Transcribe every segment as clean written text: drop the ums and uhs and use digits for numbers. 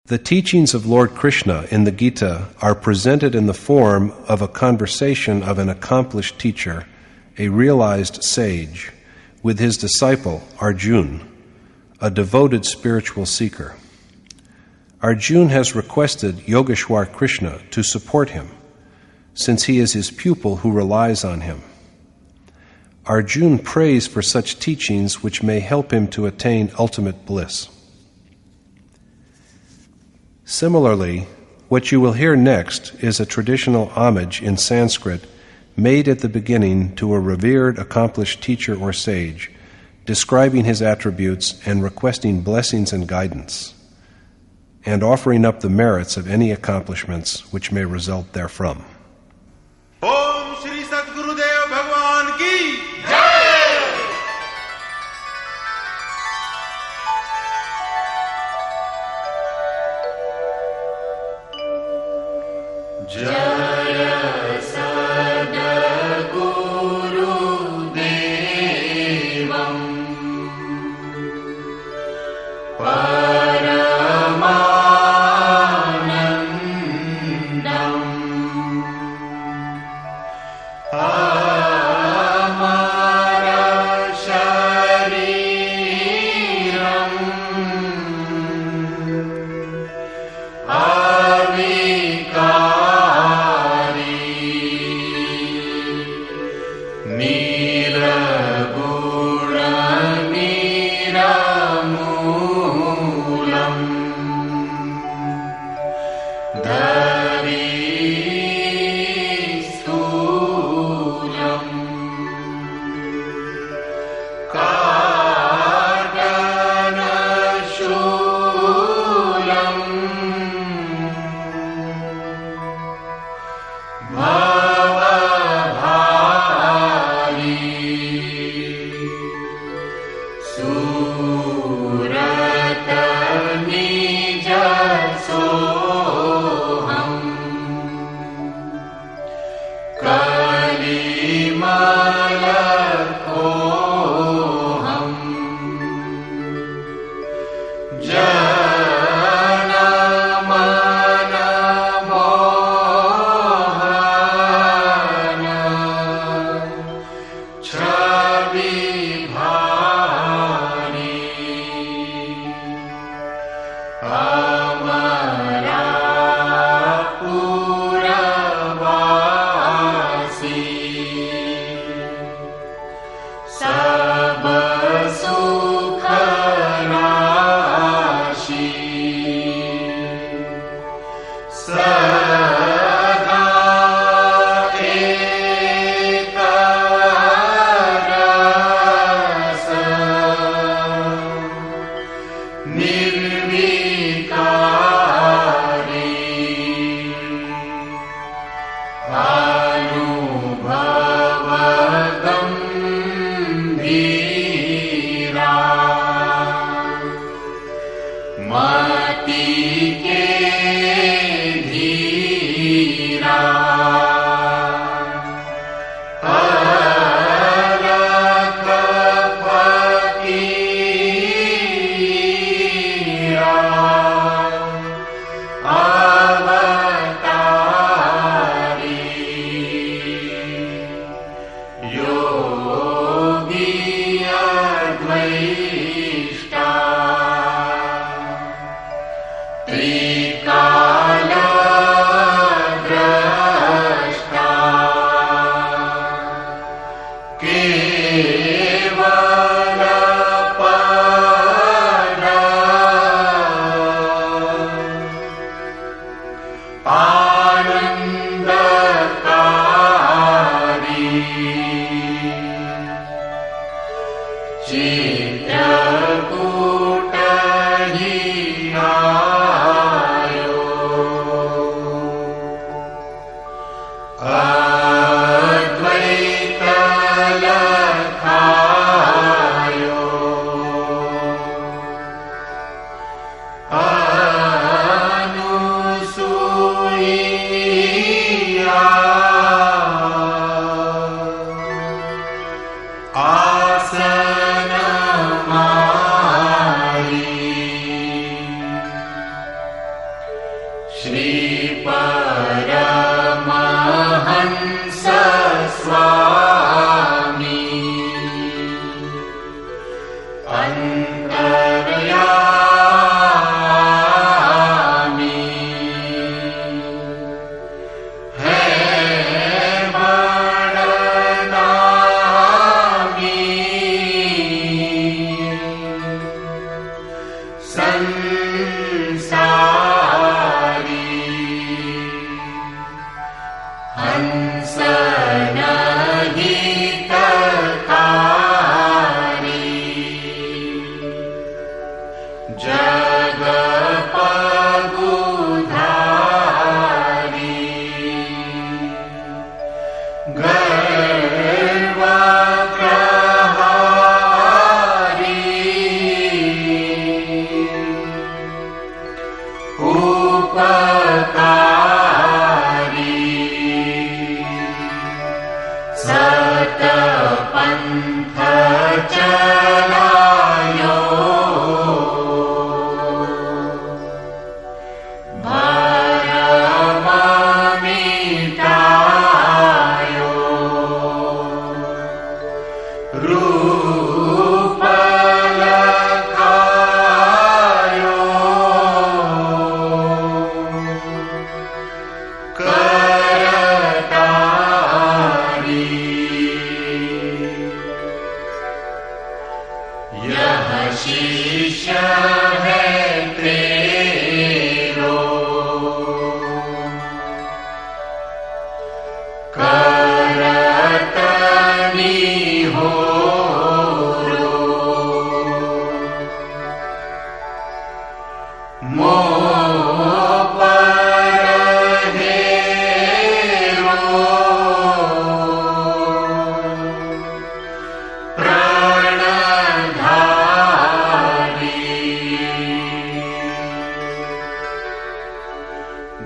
The teachings of Lord Krishna in the Gita are presented in the form of a conversation of an accomplished teacher, a realized sage, with his disciple Arjuna, a devoted spiritual seeker. Arjuna has requested Yogeshwar Krishna to support him, since he is his pupil who relies on him. Arjuna prays for such teachings which may help him to attain ultimate bliss. Similarly, what you will hear next is a traditional homage in Sanskrit made at the beginning to a revered, accomplished teacher or sage, describing his attributes and requesting blessings and guidance, and offering up the merits of any accomplishments which may result therefrom. Om Shri Sadgurudev Bhagwan Ki Jaya Sadguru Devam Paramanandam Amara Shariram Chitrakuta hi ayo Shri Paramahansa Swami Antaryami Hai Vadanami Sansari Hansanaghitakari Jagapagudhari Garvagrahari Upakari Satapantha Chalayo Bharamamitayo Rupalakayo Karatari यह शिष्य है तेरो करतनी हो मोह पर हेरो प्राणधारी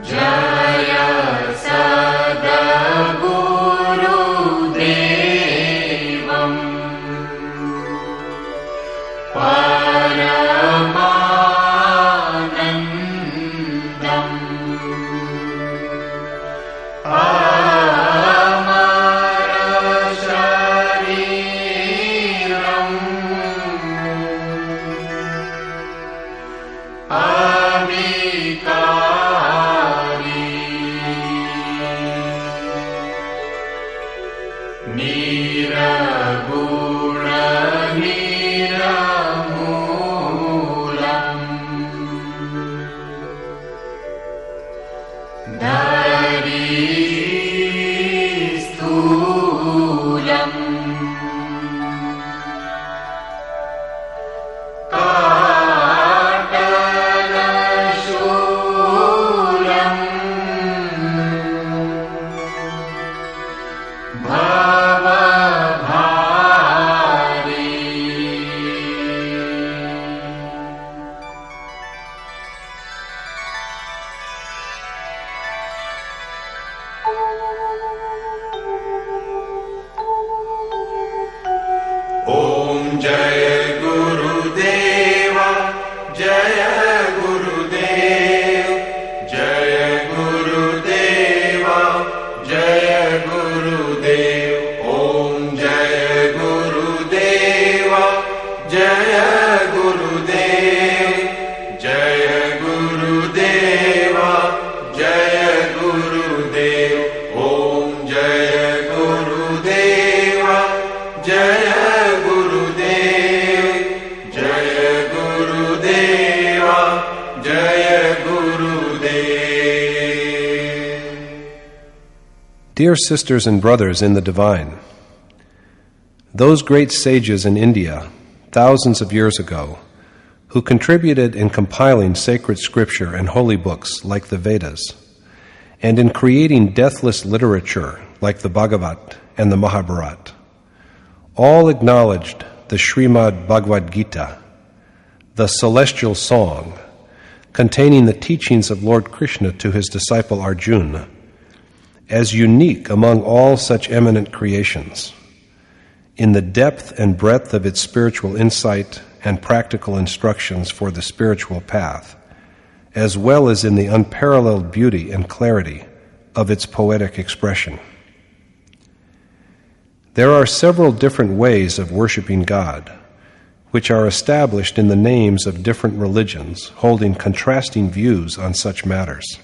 जय सद्गुरुदेवम् परमानन्दम् अमरशरीरम् अविकारी निरगुण निरमूलम् धरीस्थूलम् काटलशूलम् भवभारी ॐ जय गुरुदेव जय गुरुदेव जय गुरुदेव जय गुरुदेव ॐ जय गुरुदेव जय गुरुदेव जय गुरुदेव जय गुरुदेव ॐ जय गुरुदेव जय गुरुदेव जय गुरुदेव जय गुरुदेव. Dear sisters and brothers in the divine, those great sages in India, thousands of years ago, who contributed in compiling sacred scripture and holy books like the Vedas, and in creating deathless literature like the Bhagavad and the Mahabharata, all acknowledged the Shrimad Bhagwat Geeta, the celestial song containing the teachings of Lord Krishna to his disciple Arjuna, as unique among all such eminent creations, in the depth and breadth of its spiritual insight and practical instructions for the spiritual path, as well as in the unparalleled beauty and clarity of its poetic expression. There are several different ways of worshiping God, which are established in the names of different religions, holding contrasting views on such matters.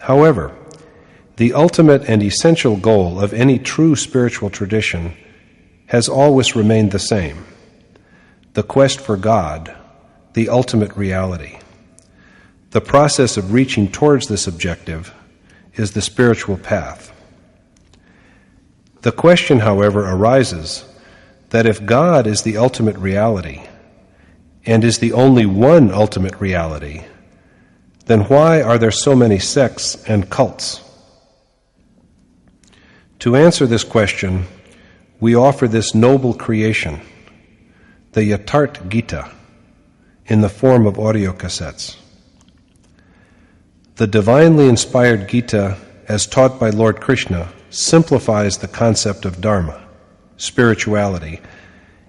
However, the ultimate and essential goal of any true spiritual tradition has always remained the same: the quest for God, the ultimate reality. The process of reaching towards this objective is the spiritual path. The question, however, arises that if God is the ultimate reality, and is the only one ultimate reality, then why are there so many sects and cults? To answer this question, we offer this noble creation, the Yatharth Gita, in the form of audio cassettes. The divinely inspired Gita, as taught by Lord Krishna, simplifies the concept of dharma, spirituality,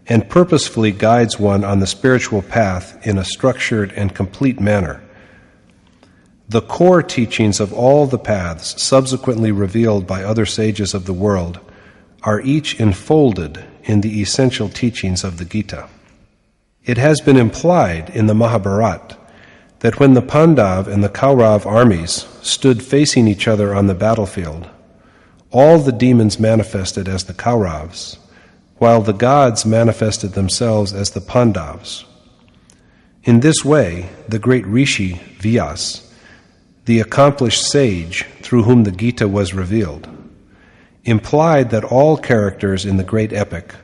and purposefully guides one on the spiritual path in a structured and complete manner. The core teachings of all the paths subsequently revealed by other sages of the world are each enfolded in the essential teachings of the Gita. It has been implied in the Mahabharata that when the Pandav and the Kaurav armies stood facing each other on the battlefield, all the demons manifested as the Kauravas, while the gods manifested themselves as the Pandavas. In this way, the great Rishi Vyas, the accomplished sage through whom the Gita was revealed, implied that all characters in the great epic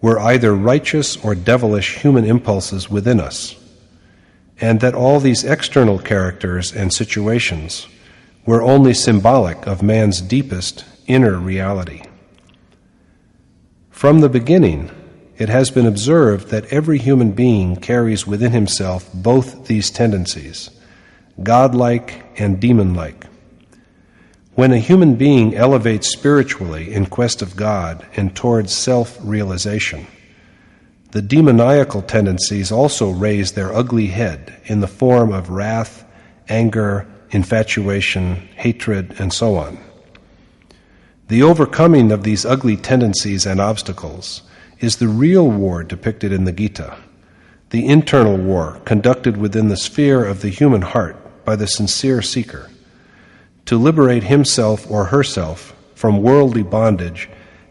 were either righteous or devilish human impulses within us, and that all these external characters and situations were only symbolic of man's deepest inner reality. From the beginning, it has been observed that every human being carries within himself both these tendencies, godlike and demon-like. When a human being elevates spiritually in quest of God and towards self-realization, the demoniacal tendencies also raise their ugly head in the form of wrath, anger, infatuation, hatred, and so on. The overcoming of these ugly tendencies and obstacles is the real war depicted in the Gita, the internal war conducted within the sphere of the human heart by the sincere seeker, to liberate himself or herself from worldly bondage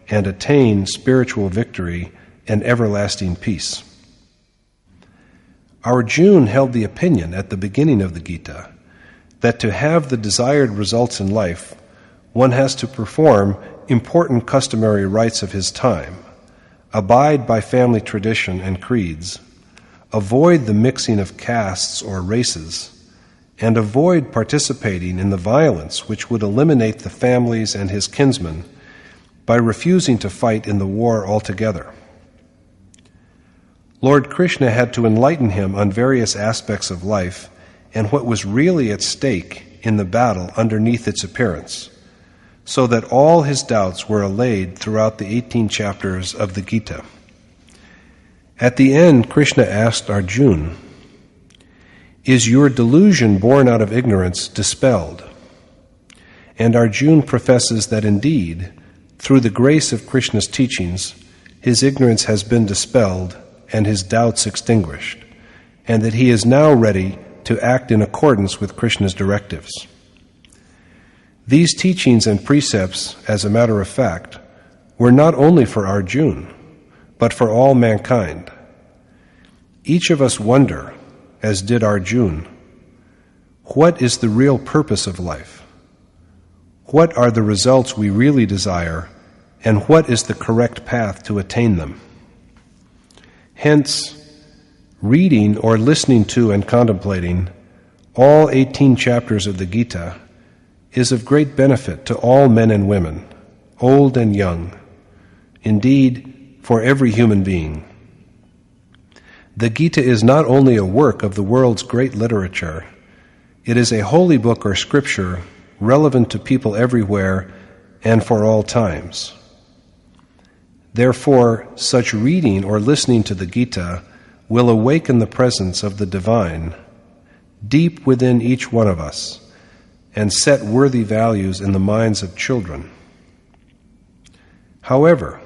and attain spiritual victory and everlasting peace. Arjuna held the opinion at the beginning of the Gita that to have the desired results in life, one has to perform important customary rites of his time, abide by family tradition and creeds, avoid the mixing of castes or races, and avoid participating in the violence which would eliminate the families and his kinsmen by refusing to fight in the war altogether. Lord Krishna had to enlighten him on various aspects of life and what was really at stake in the battle underneath its appearance, so that all his doubts were allayed throughout the 18 chapters of the Gita. At the end, Krishna asked Arjuna, "Is your delusion born out of ignorance dispelled?" And Arjuna professes that indeed, through the grace of Krishna's teachings, his ignorance has been dispelled and his doubts extinguished, and that he is now ready to act in accordance with Krishna's directives. These teachings and precepts, as a matter of fact, were not only for Arjuna, but for all mankind. Each of us wonder, as did Arjuna, what is the real purpose of life? What are the results we really desire, and what is the correct path to attain them? Hence, reading or listening to and contemplating all 18 chapters of the Gita is of great benefit to all men and women, old and young, indeed, for every human being. The Gita is not only a work of the world's great literature, it is a holy book or scripture relevant to people everywhere and for all times. Therefore, such reading or listening to the Gita will awaken the presence of the divine deep within each one of us, and set worthy values in the minds of children. However,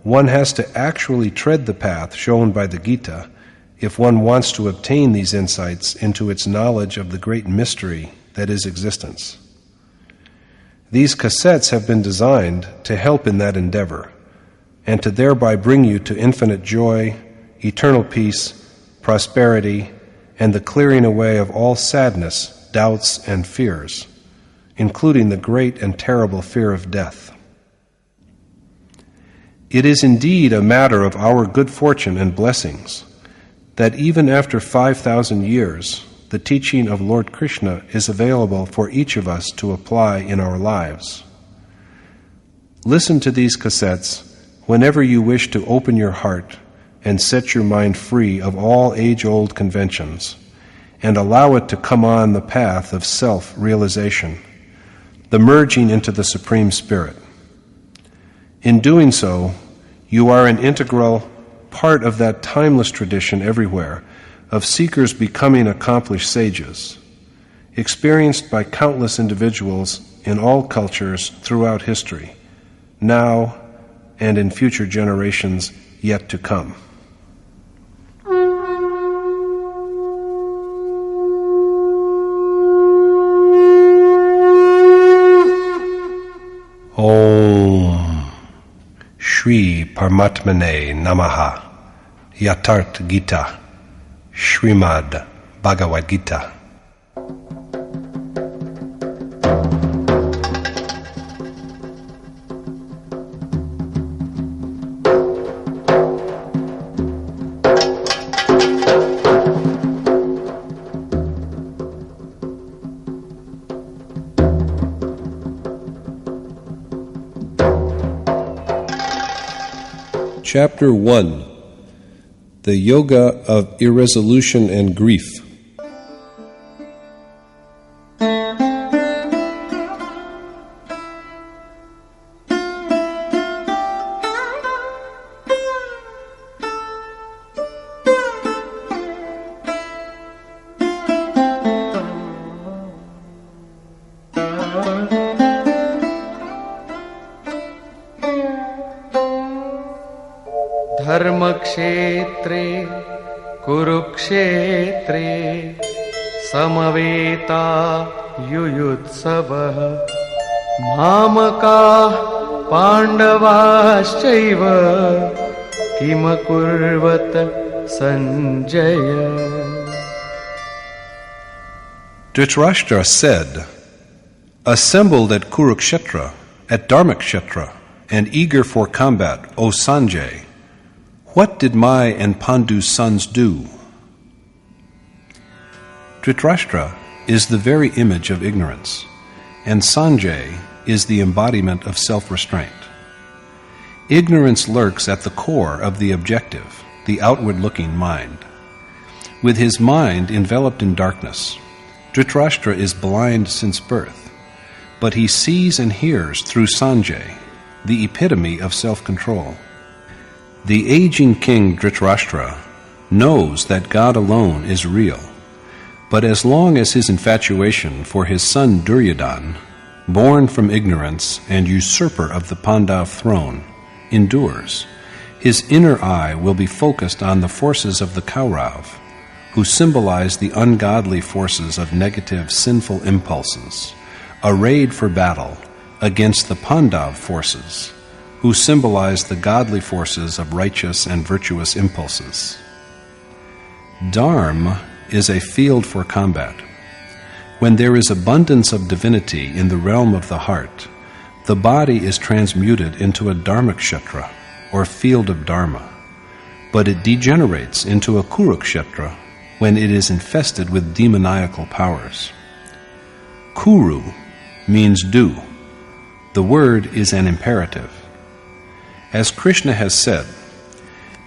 one has to actually tread the path shown by the Gita if one wants to obtain these insights into its knowledge of the great mystery that is existence. These cassettes have been designed to help in that endeavor, and to thereby bring you to infinite joy, eternal peace, prosperity, and the clearing away of all sadness, doubts, and fears, including the great and terrible fear of death. It is indeed a matter of our good fortune and blessings that even after 5,000 years, the teaching of Lord Krishna is available for each of us to apply in our lives. Listen to these cassettes whenever you wish to open your heart and set your mind free of all age-old conventions, and allow it to come on the path of self-realization, the merging into the Supreme Spirit. In doing so, you are an integral part of that timeless tradition everywhere of seekers becoming accomplished sages, experienced by countless individuals in all cultures throughout history, now and in future generations yet to come. Om Shri Paramatmane Namaha. Yatharth Gita, Shrimad Bhagwat Geeta. Chapter 1. The Yoga of Irresolution and Grief. dharma kṣhetre kurukṣhetre samaveta yuyutsavah māmakāh Pandavāścaiva kimakurvat Sanjaya. Dhritarashtra said, "Assembled at Kurukshetra, at kṣhetre, and eager for combat, O Sanjay, what did my and Pandu's sons do?" Dhritarashtra is the very image of ignorance, and Sanjay is the embodiment of self-restraint. Ignorance lurks at the core of the objective, the outward-looking mind. With his mind enveloped in darkness, Dhritarashtra is blind since birth, but he sees and hears through Sanjay, the epitome of self-control. The aging king Dhritarashtra knows that God alone is real, but as long as his infatuation for his son Duryodhana, born from ignorance and usurper of the Pandav throne, endures, his inner eye will be focused on the forces of the Kaurav, who symbolize the ungodly forces of negative, sinful impulses, arrayed for battle against the Pandav forces, who symbolize the godly forces of righteous and virtuous impulses. Dharma is a field for combat. When there is abundance of divinity in the realm of the heart, the body is transmuted into a kṣhetre, or field of dharma, but it degenerates into a kurukṣhetra when it is infested with demoniacal powers. Kuru means do. The word is an imperative. As Krishna has said,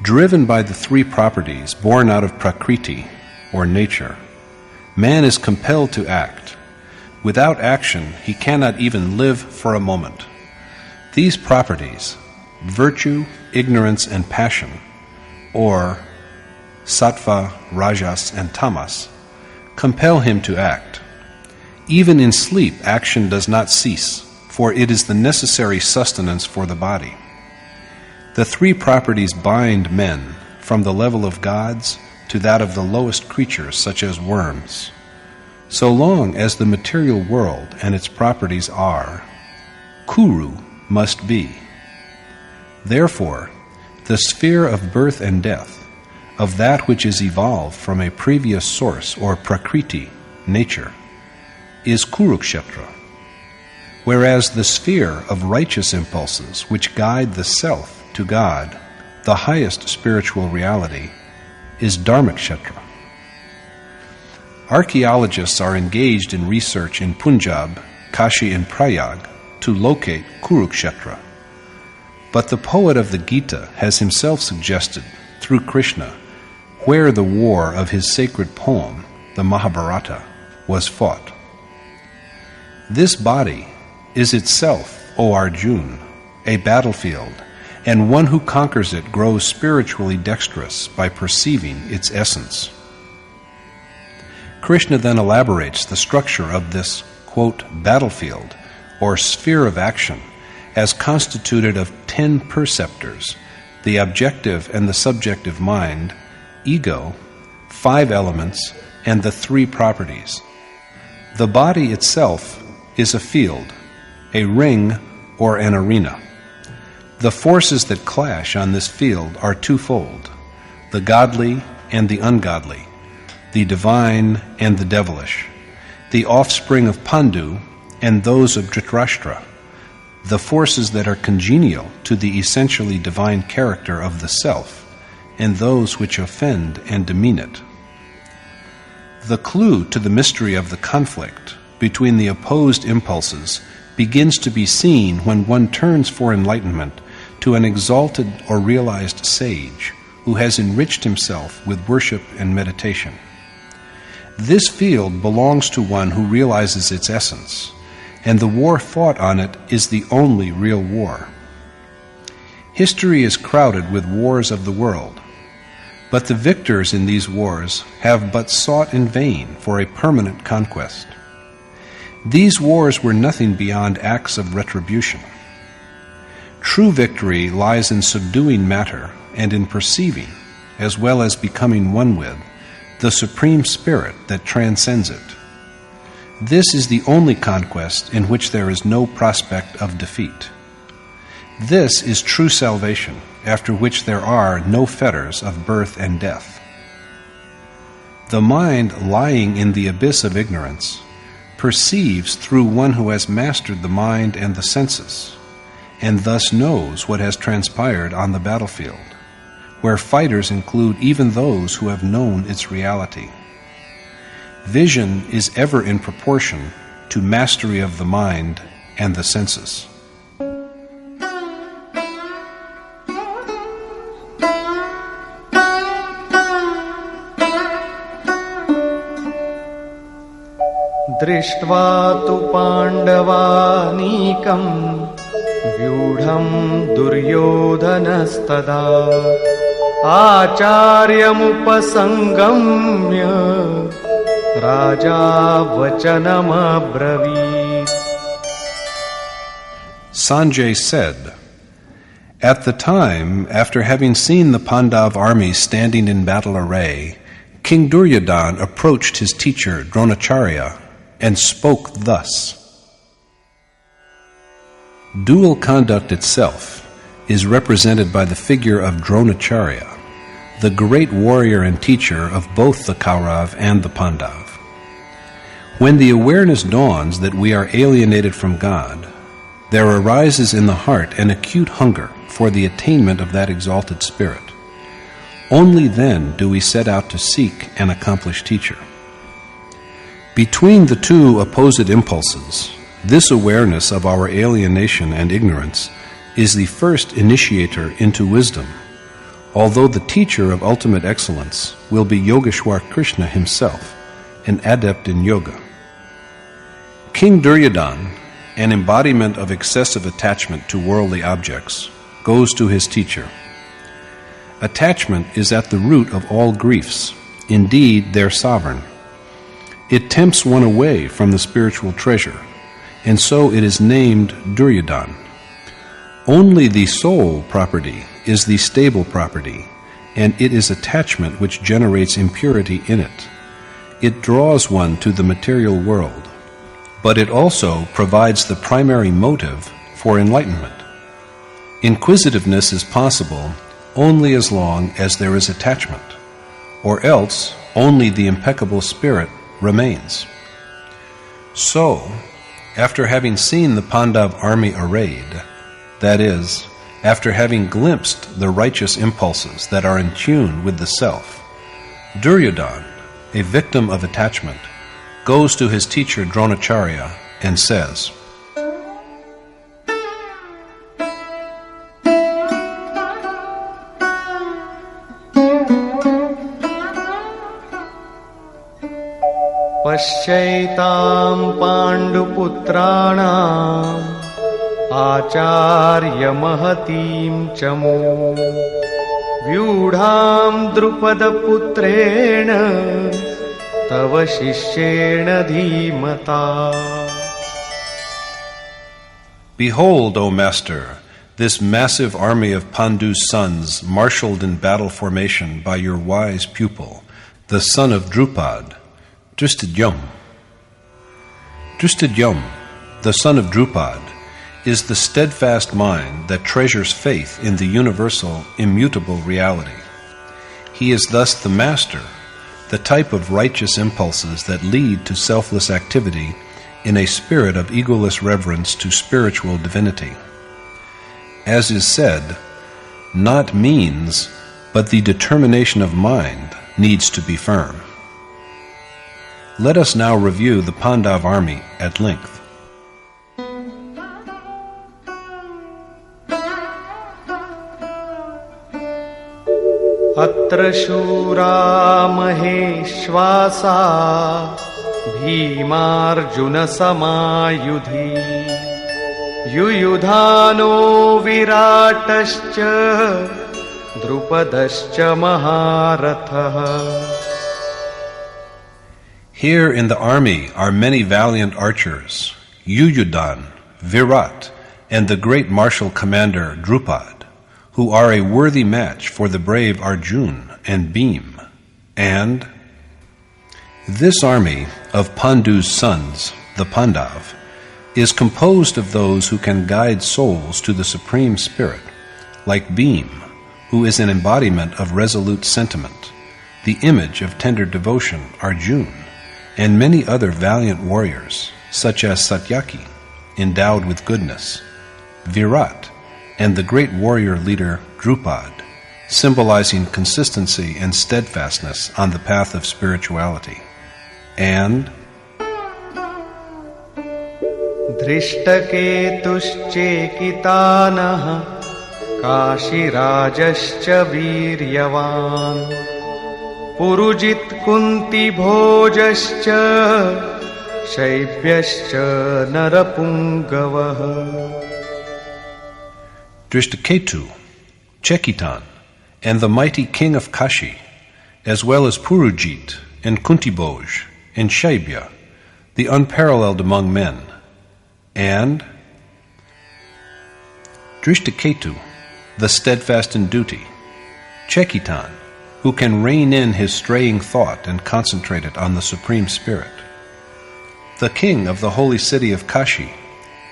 driven by the three properties born out of prakriti, or nature, man is compelled to act. Without action, he cannot even live for a moment. These properties, virtue, ignorance, and passion, or sattva, rajas, and tamas, compel him to act. Even in sleep, action does not cease, for it is the necessary sustenance for the body. The three properties bind men from the level of gods to that of the lowest creatures, such as worms. So long as the material world and its properties are, Kuru must be. Therefore, the sphere of birth and death, of that which is evolved from a previous source or prakriti, nature, is Kurukshetra, whereas the sphere of righteous impulses which guide the self to God, the highest spiritual reality, is Dharmakṣhetra. Archaeologists are engaged in research in Punjab, Kashi and Prayag to locate Kurukshetra. But the poet of the Gita has himself suggested, through Krishna, where the war of his sacred poem, the Mahabharata, was fought. This body is itself, O Arjuna, a battlefield, and one who conquers it grows spiritually dexterous by perceiving its essence. Krishna then elaborates the structure of this, quote, battlefield, or sphere of action, as constituted of 10 perceptors, the objective and the subjective mind, ego, 5 elements, and the 3 properties. The body itself is a field, a ring, or an arena. The forces that clash on this field are twofold, the godly and the ungodly, the divine and the devilish, the offspring of Pandu and those of Dhritarashtra, the forces that are congenial to the essentially divine character of the self, and those which offend and demean it. The clue to the mystery of the conflict between the opposed impulses begins to be seen when one turns for enlightenment to an exalted or realized sage who has enriched himself with worship and meditation. This field belongs to one who realizes its essence, and the war fought on it is the only real war. History is crowded with wars of the world, but the victors in these wars have but sought in vain for a permanent conquest. These wars were nothing beyond acts of retribution. True victory lies in subduing matter and in perceiving, as well as becoming one with, the Supreme Spirit that transcends it. This is the only conquest in which there is no prospect of defeat. This is true salvation, after which there are no fetters of birth and death. The mind lying in the abyss of ignorance perceives through one who has mastered the mind and the senses, and thus knows what has transpired on the battlefield, where fighters include even those who have known its reality. Vision is ever in proportion to mastery of the mind and the senses. दृष्ट्वा तु पाण्डवानीकम् व्यूढम् दुर्योधनस्तदा आचार्यमुपसङ्गम्य राजा वचनमब्रवीत्. Sanjay said, "At the time, after having seen the Pandav armies standing in battle array, King Duryodhana approached his teacher Dronacharya and spoke thus." Dual conduct itself is represented by the figure of Dronacharya, the great warrior and teacher of both the Kaurav and the Pandav. When the awareness dawns that we are alienated from God, there arises in the heart an acute hunger for the attainment of that exalted spirit. Only then do we set out to seek an accomplished teacher. Between the two opposite impulses, this awareness of our alienation and ignorance is the first initiator into wisdom, although the teacher of ultimate excellence will be Yogeshwar Krishna himself, an adept in yoga. King Duryodhana, an embodiment of excessive attachment to worldly objects, goes to his teacher. Attachment is at the root of all griefs, indeed their sovereign. It tempts one away from the spiritual treasure, and so it is named Duryodhana. Only the soul property is the stable property, and it is attachment which generates impurity in it. It draws one to the material world, but it also provides the primary motive for enlightenment. Inquisitiveness is possible only as long as there is attachment, or else only the impeccable spirit remains. So, after having seen the Pandav army arrayed, that is, after having glimpsed the righteous impulses that are in tune with the self, Duryodhana, a victim of attachment, goes to his teacher Dronacharya and says, पश्यैतां पाण्डुपुत्राणाम् आचार्यमहतीं च मूं व्यूढां द्रुपदपुत्रेण तव शिष्येण धीमता. Behold, O Master, this massive army of Pandu's sons marshaled in battle formation by your wise pupil, the son of Drupad, Drishtadyum. Drishtadyum, the son of Drupad, is the steadfast mind that treasures faith in the universal, immutable reality. He is thus the master, the type of righteous impulses that lead to selfless activity in a spirit of egoless reverence to spiritual divinity. As is said, not means, but the determination of mind needs to be firm. Let us now review the Pandav army at length. अत्र शूरा महेश्वासा भीमार्जुनसमायुधि युयुधानो विराटश्च द्रुपदश्च महारथः. Here in the army are many valiant archers, Yuyudhan, Virat, and the great martial commander Drupad, who are a worthy match for the brave Arjun and Bhim. And this army of Pandu's sons, the Pandav, is composed of those who can guide souls to the Supreme Spirit, like Bhim, who is an embodiment of resolute sentiment, the image of tender devotion, Arjun, and many other valiant warriors, such as Satyaki, endowed with goodness, Virat, and the great warrior leader Drupad, symbolizing consistency and steadfastness on the path of spirituality, and धृष्टकेतुश्चेकितानः काशीराजश्च वीर्यवान् Purujit कुन्तिभोजश्च शैब्यश्च नरपुङ्गवः. Drishtaketu, Chekitan, and the mighty king of Kashi, as well as Purujit and Kuntibhoj and Shaibya, the unparalleled among men, and Drishtaketu, the steadfast in duty, Chekitan, who can rein in his straying thought and concentrate it on the Supreme Spirit, the king of the holy city of Kashi,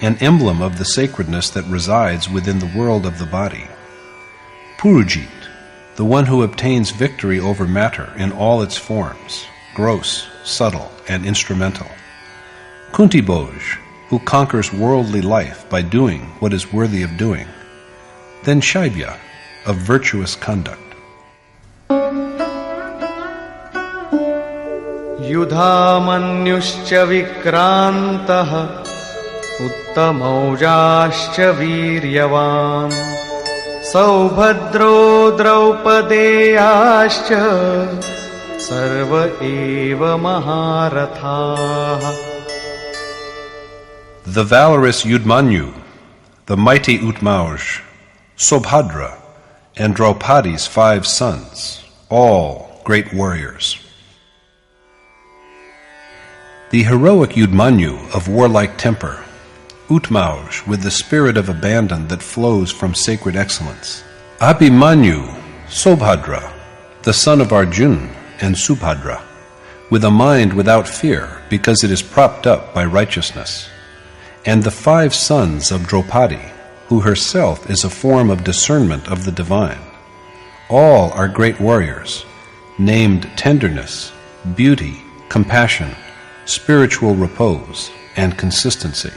an emblem of the sacredness that resides within the world of the body, Purujit, the one who obtains victory over matter in all its forms, gross, subtle, and instrumental, Kuntibhoj, who conquers worldly life by doing what is worthy of doing, then Shaibya, of virtuous conduct. युधामन्युश्च विक्रान्तः उत्तमौजाश्च वीर्यवान् सौभद्रो द्रौपदेयाश्च सर्व एव महारथाः. The valorous Yudmanyu, the mighty Utmauj, Sobhadra, and Draupadi's 5 sons, all great warriors. The heroic Yudmanyu of warlike temper, Utmauj with the spirit of abandon that flows from sacred excellence, Abhimanyu, Sobhadra, the son of Arjun and Subhadra, with a mind without fear because it is propped up by righteousness, and the 5 sons of Draupadi, who herself is a form of discernment of the divine. All are great warriors, named tenderness, beauty, compassion, spiritual repose, and consistency.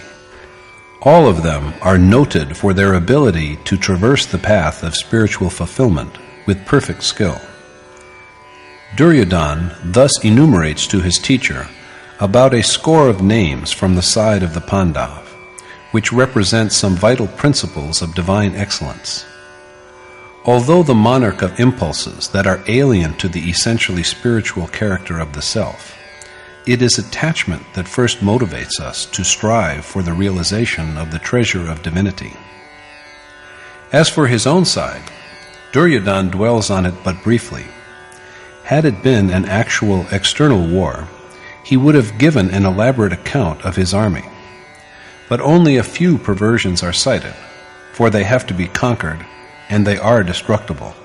All of them are noted for their ability to traverse the path of spiritual fulfillment with perfect skill. Duryodhana thus enumerates to his teacher about a score of names from the side of the Pandav, which represent some vital principles of divine excellence. Although the monarch of impulses that are alien to the essentially spiritual character of the self, it is attachment that first motivates us to strive for the realization of the treasure of divinity. As for his own side, Duryodhana dwells on it but briefly. Had it been an actual external war, he would have given an elaborate account of his army. But only a few perversions are cited, for they have to be conquered, and they are destructible.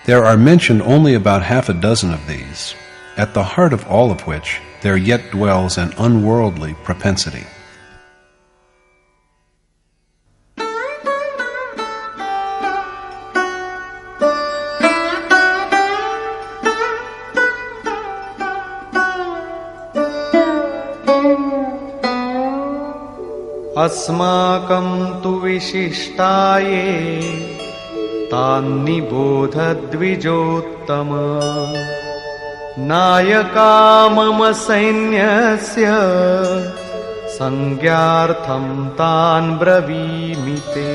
There are mentioned only about 6 of these, at the heart of all of which there yet dwells an unworldly propensity. अस्माकं तु विशिष्टाये तान्निबोधद्विजोत्तम नायका मम सैन्यस्य संज्ञार्थं तान् ब्रवीमि ते.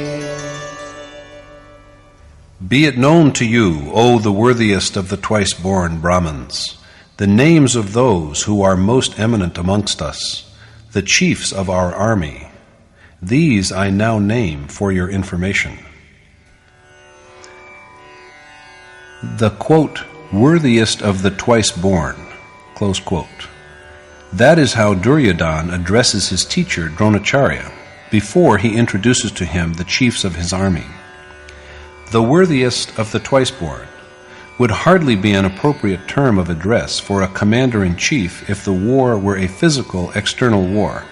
Be it known to you, O the worthiest of the twice-born Brahmins, the names of those who are most eminent amongst us, the chiefs of our army. These I now name for your information. The, quote, worthiest of the twice-born, close quote. That is how Duryodhana addresses his teacher Dronacharya before he introduces to him the chiefs of his army. The worthiest of the twice-born would hardly be an appropriate term of address for a commander-in-chief if the war were a physical external war.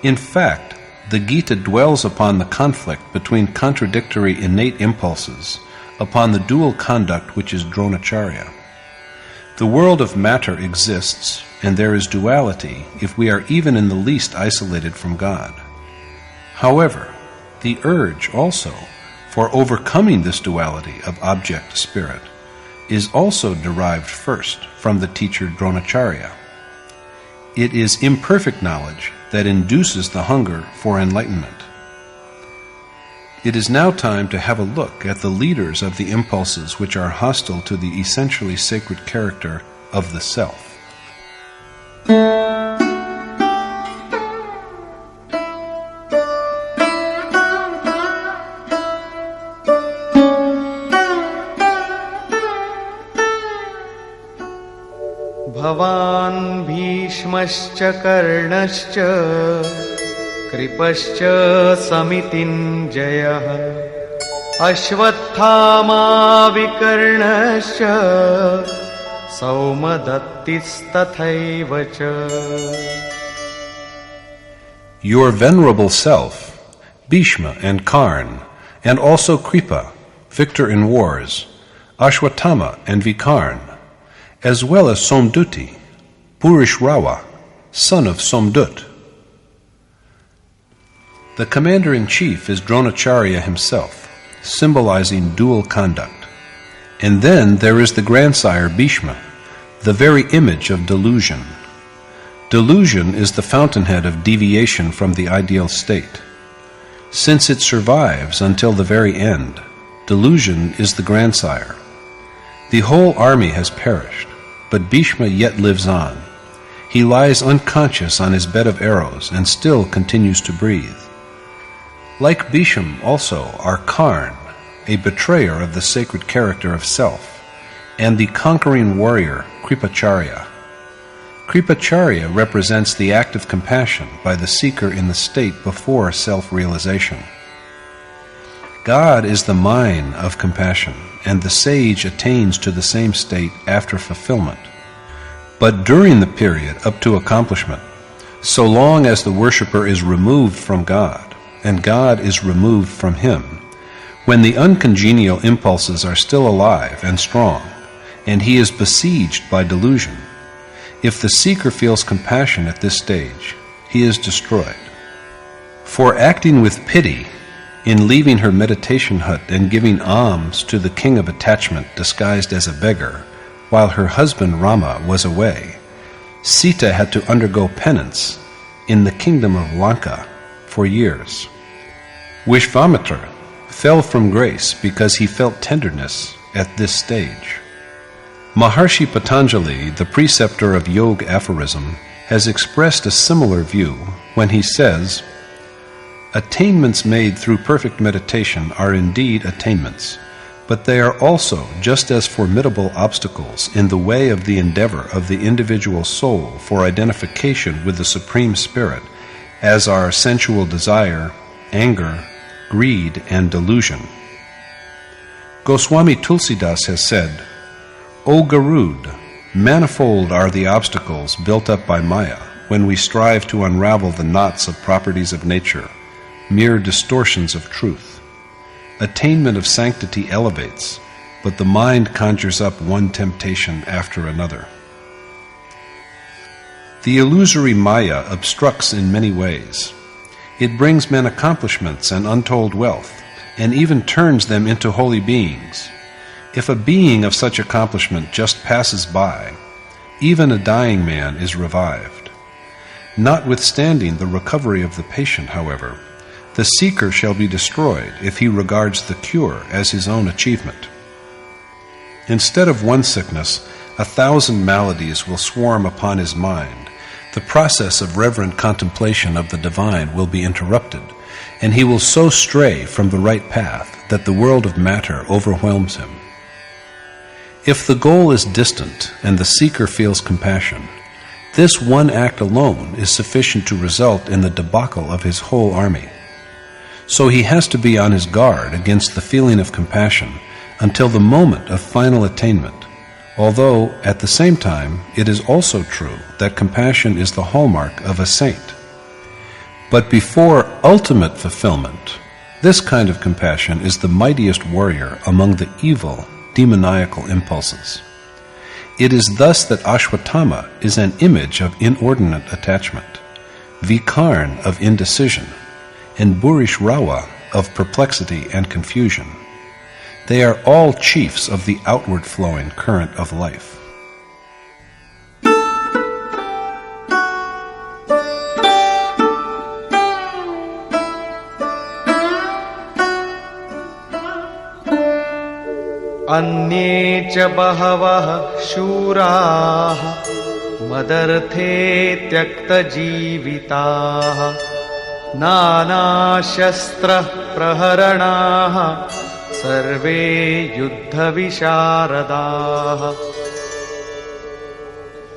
In fact, the Gita dwells upon the conflict between contradictory innate impulses, upon the dual conduct which is Dronacharya. The world of matter exists, and there is duality if we are even in the least isolated from God. However, the urge also for overcoming this duality of object-spirit is also derived first from the teacher Dronacharya. It is imperfect knowledge that induces the hunger for enlightenment. It is now time to have a look at the leaders of the impulses which are hostile to the essentially sacred character of the self. भवान् भीष्मश्च कर्णश्च कृपश्च समितिञ्जयः अश्वत्थामा विकर्णश्च सौमदत्तिस्तथैव च. Your venerable self, Bhishma and Karn, and also Kripa, victor in wars, Ashwatthama and Vikarn, as well as Somduti, Purishrawa, son of Somdut. The commander-in-chief is Dronacharya himself, symbolizing dual conduct. And then there is the grandsire Bhishma, the very image of delusion. Delusion is the fountainhead of deviation from the ideal state. Since it survives until the very end, delusion is the grandsire. The whole army has perished, but Bhishma yet lives on. He lies unconscious on his bed of arrows and still continues to breathe. Like Bhishma also are Karn, a betrayer of the sacred character of self, and the conquering warrior Kripacharya. Kripacharya represents the act of compassion by the seeker in the state before self-realization. God is the mine of compassion, and the sage attains to the same state after fulfillment. But during the period up to accomplishment, so long as the worshipper is removed from God, and God is removed from him, when the uncongenial impulses are still alive and strong, and he is besieged by delusion, if the seeker feels compassion at this stage, he is destroyed. For acting with pity, in leaving her meditation hut and giving alms to the king of attachment disguised as a beggar, while her husband Rama was away, Sita had to undergo penance in the kingdom of Lanka for years. Vishvamitra fell from grace because he felt tenderness at this stage. Maharshi Patanjali, the preceptor of Yoga aphorism, has expressed a similar view when he says, "Attainments made through perfect meditation are indeed attainments, but they are also just as formidable obstacles in the way of the endeavor of the individual soul for identification with the Supreme Spirit as are sensual desire, anger, greed, and delusion." Goswami Tulsidas has said, "O Garud, manifold are the obstacles built up by Maya when we strive to unravel the knots of properties of nature, mere distortions of truth. Attainment of sanctity elevates, but the mind conjures up one temptation after another." The illusory Maya obstructs in many ways. It brings men accomplishments and untold wealth, and even turns them into holy beings. If a being of such accomplishment just passes by, even a dying man is revived. Notwithstanding the recovery of the patient, however, the seeker shall be destroyed if he regards the cure as his own achievement. Instead of one sickness, 1,000 maladies will swarm upon his mind. The process of reverent contemplation of the divine will be interrupted, and he will so stray from the right path that the world of matter overwhelms him. If the goal is distant and the seeker feels compassion, this one act alone is sufficient to result in the debacle of his whole army. So he has to be on his guard against the feeling of compassion until the moment of final attainment, although at the same time it is also true that compassion is the hallmark of a saint. But before ultimate fulfillment, this kind of compassion is the mightiest warrior among the evil, demoniacal impulses. It is thus that Ashwatthama is an image of inordinate attachment, Vikarn of indecision, and Burishrawa of perplexity and confusion. They are all chiefs of the outward flowing current of life. अन्ये च बहवः शूराः मदर्थे त्यक्तजीविताः नानाशस्त्रः प्रहरणाः सर्वे युद्धविशारदाः.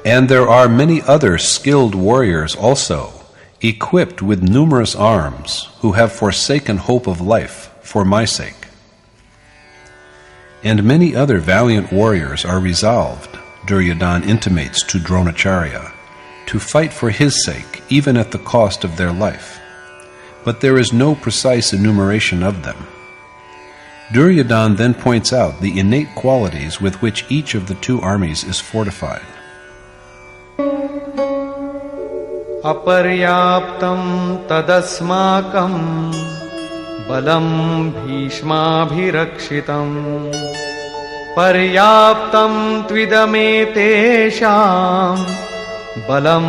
And there are many other skilled warriors also, equipped with numerous arms, who have forsaken hope of life for my sake. And many other valiant warriors are resolved, Duryodhana intimates to Dronacharya, to fight for his sake, even at the cost of their life. But there is no precise enumeration of them. Duryodhana then points out the innate qualities with which each of the two armies is fortified. Aparyaptam tadasmakam balam bhishmabhirakshitam paryaptam tvidamete-sham balam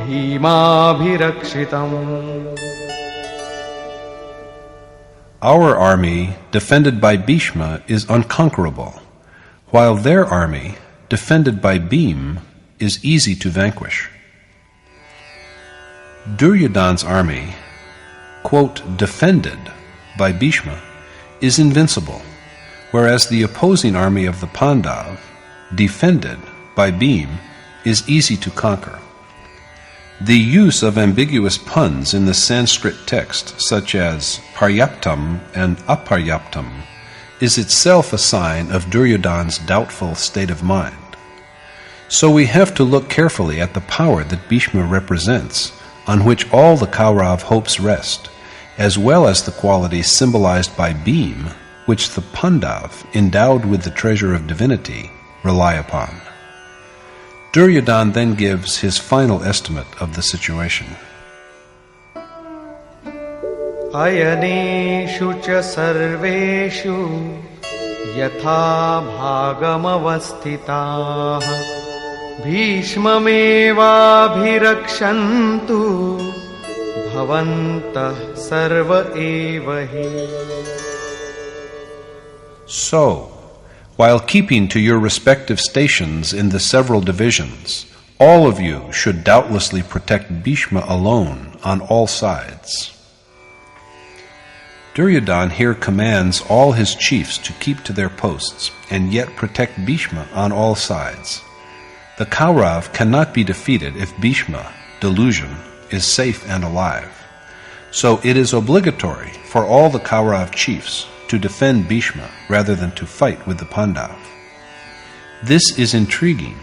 bhimabhirakshitam. Our army, defended by Bhishma, is unconquerable, while their army, defended by Bhim, is easy to vanquish. Duryodhana's army, quote, defended by Bhishma, is invincible, whereas the opposing army of the Pandav, defended by Bhim, is easy to conquer. The use of ambiguous puns in the Sanskrit text, such as paryaptam and aparyaptam, is itself a sign of Duryodhana's doubtful state of mind. So we have to look carefully at the power that Bhishma represents, on which all the Kaurav hopes rest, as well as the qualities symbolized by Bhim, which the Pandav, endowed with the treasure of divinity, rely upon. Duryodhana then gives his final estimate of the situation. Ayaneshu cha sarveshu yatha bhagamavastitaah bhishmamevabhirakshantu bhavantah sarva evahi. So, while keeping to your respective stations in the several divisions, all of you should doubtlessly protect Bhishma alone on all sides. Duryodhana here commands all his chiefs to keep to their posts and yet protect Bhishma on all sides. The Kaurav cannot be defeated if Bhishma, delusion, is safe and alive. So it is obligatory for all the Kaurav chiefs to defend Bhishma rather than to fight with the Pandav. This is intriguing.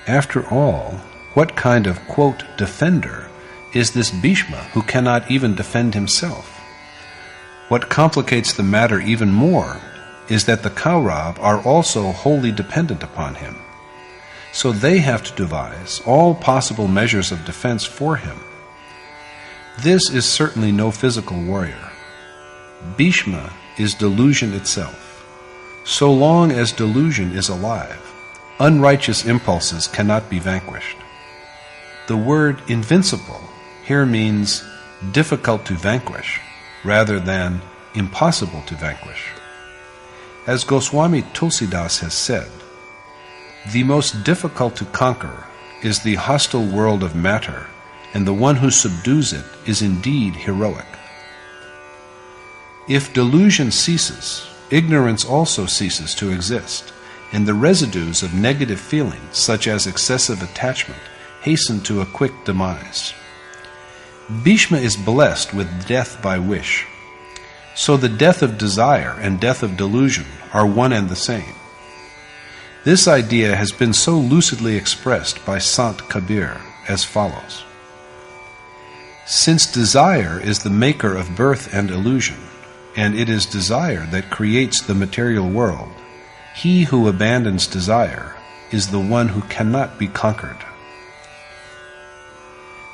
After all, what kind of, quote, defender is this Bhishma who cannot even defend himself? What complicates the matter even more is that the Kaurav are also wholly dependent upon him. So they have to devise all possible measures of defense for him. This is certainly no physical warrior. Bhishma is delusion itself. So long as delusion is alive, unrighteous impulses cannot be vanquished. The word invincible here means difficult to vanquish rather than impossible to vanquish. As Goswami Tulsidas has said, the most difficult to conquer is the hostile world of matter, and the one who subdues it is indeed heroic. If delusion ceases, ignorance also ceases to exist, and the residues of negative feelings, such as excessive attachment, hasten to a quick demise. Bhishma is blessed with death by wish. So the death of desire and death of delusion are one and the same. This idea has been so lucidly expressed by Sant Kabir as follows. Since desire is the maker of birth and illusion, and it is desire that creates the material world, he who abandons desire is the one who cannot be conquered.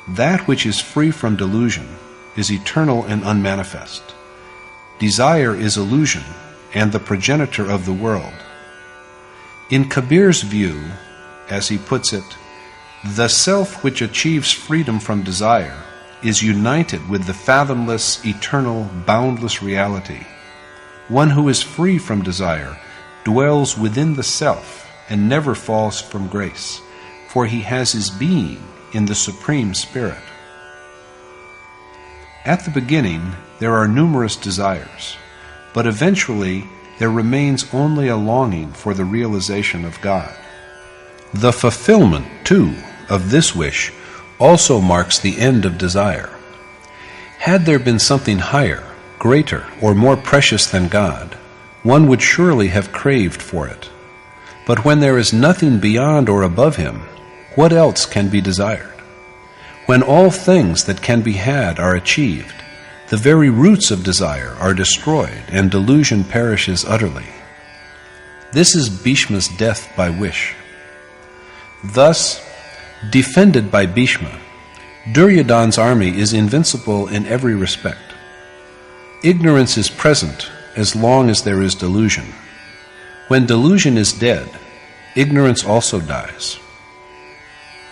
That which is free from delusion is eternal and unmanifest. Desire is illusion and the progenitor of the world. In Kabir's view, as he puts it, the self which achieves freedom from desire is united with the fathomless, eternal, boundless reality. One who is free from desire dwells within the self and never falls from grace, for he has his being in the Supreme Spirit. At the beginning, there are numerous desires, but eventually there remains only a longing for the realization of God. The fulfillment, too, of this wish also marks the end of desire. Had there been something higher, greater, or more precious than God, one would surely have craved for it. But when there is nothing beyond or above him, what else can be desired? When all things that can be had are achieved, the very roots of desire are destroyed and delusion perishes utterly. This is Bhishma's death by wish. Thus, defended by Bhishma, Duryodhana's army is invincible in every respect. Ignorance is present as long as there is delusion. When delusion is dead, ignorance also dies.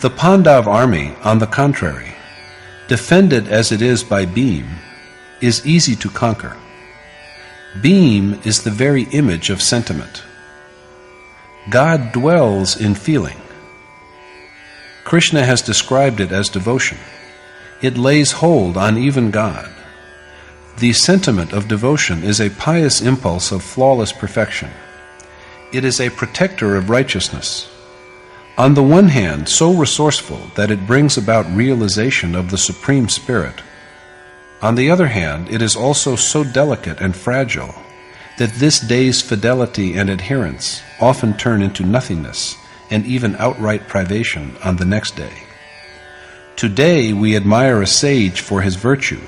The Pandav army, on the contrary, defended as it is by Bhim, is easy to conquer. Bhim is the very image of sentiment. God dwells in feeling. Krishna has described it as devotion. It lays hold on even God. The sentiment of devotion is a pious impulse of flawless perfection. It is a protector of righteousness. On the one hand, so resourceful that it brings about realization of the Supreme Spirit. On the other hand, it is also so delicate and fragile that this day's fidelity and adherence often turn into nothingness and even outright privation on the next day. Today we admire a sage for his virtue,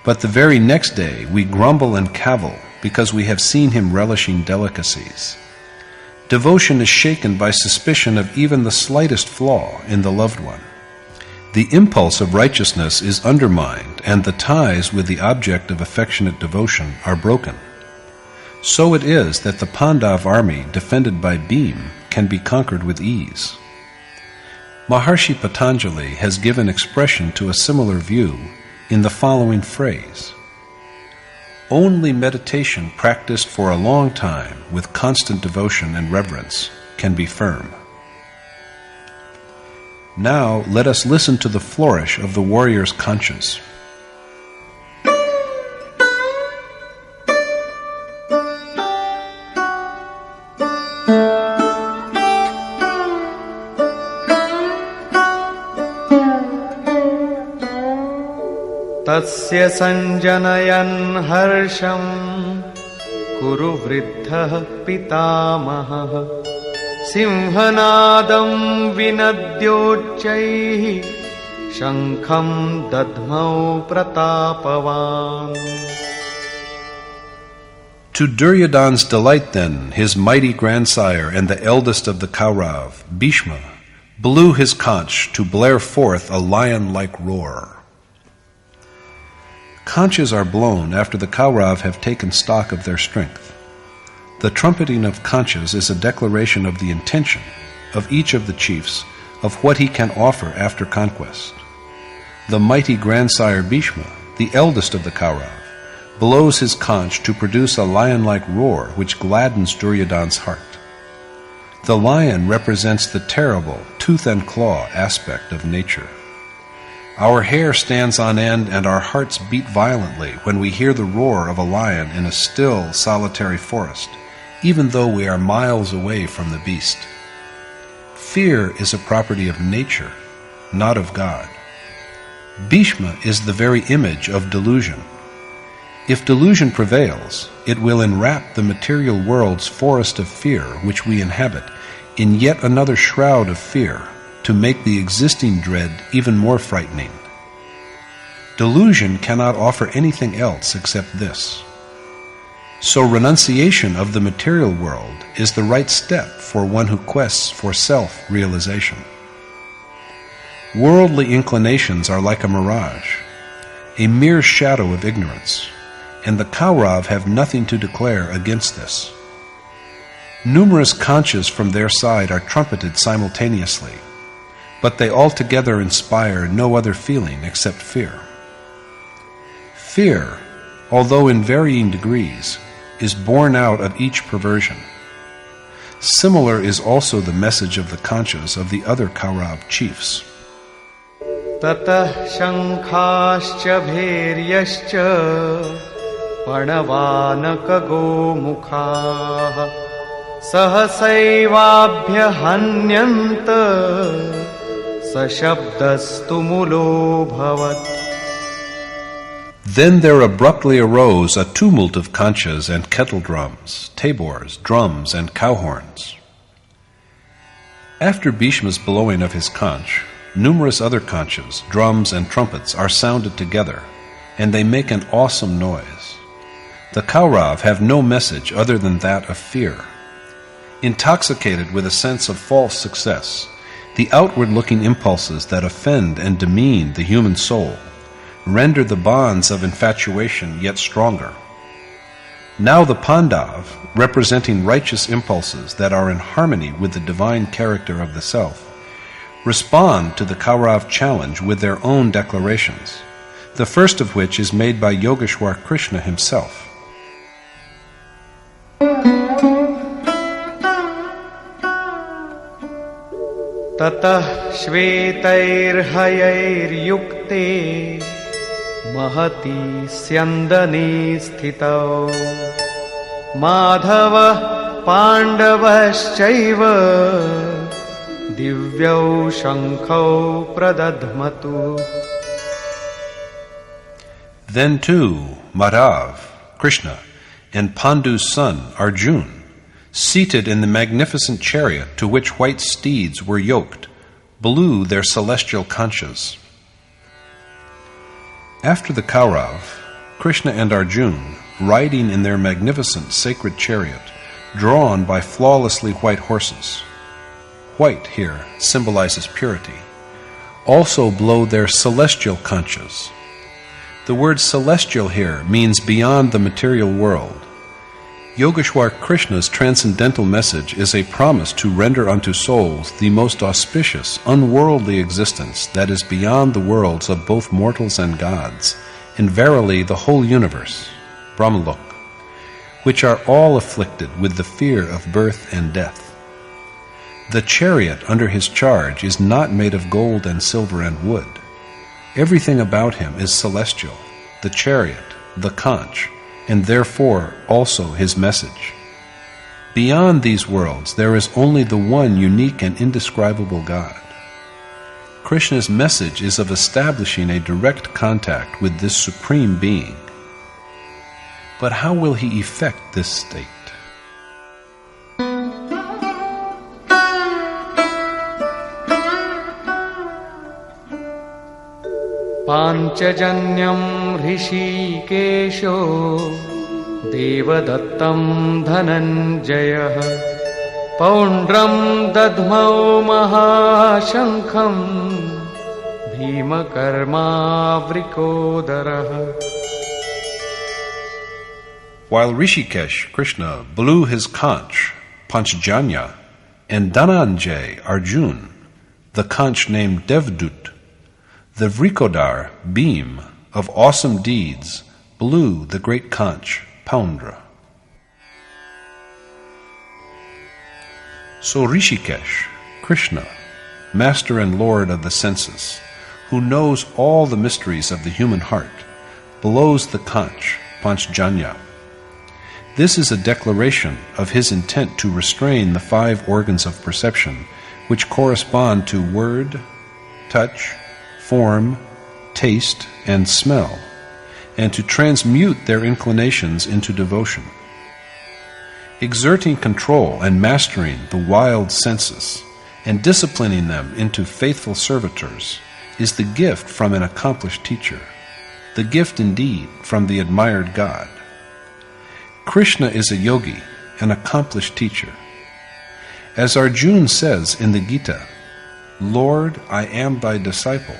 but the very next day we grumble and cavil because we have seen him relishing delicacies. Devotion is shaken by suspicion of even the slightest flaw in the loved one. The impulse of righteousness is undermined, and the ties with the object of affectionate devotion are broken. So it is that the Pandav army defended by Bhima can be conquered with ease. Maharshi Patanjali has given expression to a similar view in the following phrase: "Only meditation practiced for a long time with constant devotion and reverence can be firm." Now let us listen to the flourish of the warrior's conches. तस्य संजनयन् हर्षं कुरु वृद्धः पितामहः सिंहनादं विनद्योच्चैः शङ्खं दध्मौ प्रतापवान्. To Duryodhana's delight then, his mighty grandsire and the eldest of the Kaurav, Bhishma, blew his conch to blare forth a lion-like roar. Conches are blown after the Kaurav have taken stock of their strength. The trumpeting of conches is a declaration of the intention of each of the chiefs of what he can offer after conquest. The mighty grandsire Bhishma, the eldest of the Kaurav, blows his conch to produce a lion-like roar which gladdens Duryodhana's heart. The lion represents the terrible tooth and claw aspect of nature. Our hair stands on end and our hearts beat violently when we hear the roar of a lion in a still, solitary forest, even though we are miles away from the beast. Fear is a property of nature, not of God. Bhishma is the very image of delusion. If delusion prevails, it will enwrap the material world's forest of fear which we inhabit in yet another shroud of fear, to make the existing dread even more frightening. Delusion cannot offer anything else except this. So renunciation of the material world is the right step for one who quests for self-realization. Worldly inclinations are like a mirage, a mere shadow of ignorance, and the Kaurav have nothing to declare against this. Numerous conches from their side are trumpeted simultaneously, but they altogether inspire no other feeling except fear. Fear, although in varying degrees, is born out of each perversion. Similar is also the message of the conches of the other Kaurav chiefs. Tatah shankhaścha bhairyascha panavanaka mukhaः सहसैवाभ्य हन्यन्त सशब्दस्तु मुलो भवत्. Then there abruptly arose a tumult of conches and kettle drums, tabors, drums, and cow horns. After Bhishma's blowing of his conch, numerous other conches, drums, and trumpets are sounded together, and they make an awesome noise. The Kaurav have no message other than that of fear. Intoxicated with a sense of false success, the outward-looking impulses that offend and demean the human soul render the bonds of infatuation yet stronger. Now the Pandav, representing righteous impulses that are in harmony with the divine character of the self, respond to the Kaurav challenge with their own declarations, the first of which is made by Yogeshwar Krishna himself. ततः श्वेतैर्हयैर्युक्ते महती स्यन्दने स्थितौ माधवः पाण्डवश्चैव divyau shankhau pradadhmatu. Then too, Madhav, Krishna, and Pandu's son, Arjun, seated in the magnificent chariot to which white steeds were yoked, blew their celestial conchas. After the Kaurav, Krishna and Arjun, riding in their magnificent sacred chariot, drawn by flawlessly white horses — white here symbolizes purity — also blow their celestial conchas. The word celestial here means beyond the material world. Yogeshwar Krishna's transcendental message is a promise to render unto souls the most auspicious, unworldly existence that is beyond the worlds of both mortals and gods, and verily the whole universe, Brahmalok, which are all afflicted with the fear of birth and death. The chariot under his charge is not made of gold and silver and wood. Everything about him is celestial, the chariot, the conch, and therefore also his message. Beyond these worlds there is only the one unique and indescribable God. Krishna's message is of establishing a direct contact with this supreme being. But how will he effect this state? Panchajanyam Hrishikesho Devadattam Dhananjayah Paundram Dadmau Mahashankham Bhima Karma Vrikodaraha. While Rishikesh, Krishna, blew his conch, Panchajanya, and Dhananjay, Arjun, the conch named Devdut, the Vrikodar, beam, of awesome deeds, blew the great conch, Paundra. So Rishikesh, Krishna, master and lord of the senses, who knows all the mysteries of the human heart, blows the conch, Panchajanya. This is a declaration of his intent to restrain the 5 organs of perception, which correspond to word, touch, form, taste, and smell, and to transmute their inclinations into devotion. Exerting control and mastering the wild senses, and disciplining them into faithful servitors, is the gift from an accomplished teacher, the gift indeed from the admired God. Krishna is a yogi, an accomplished teacher. As Arjuna says in the Gita, "Lord, I am thy disciple."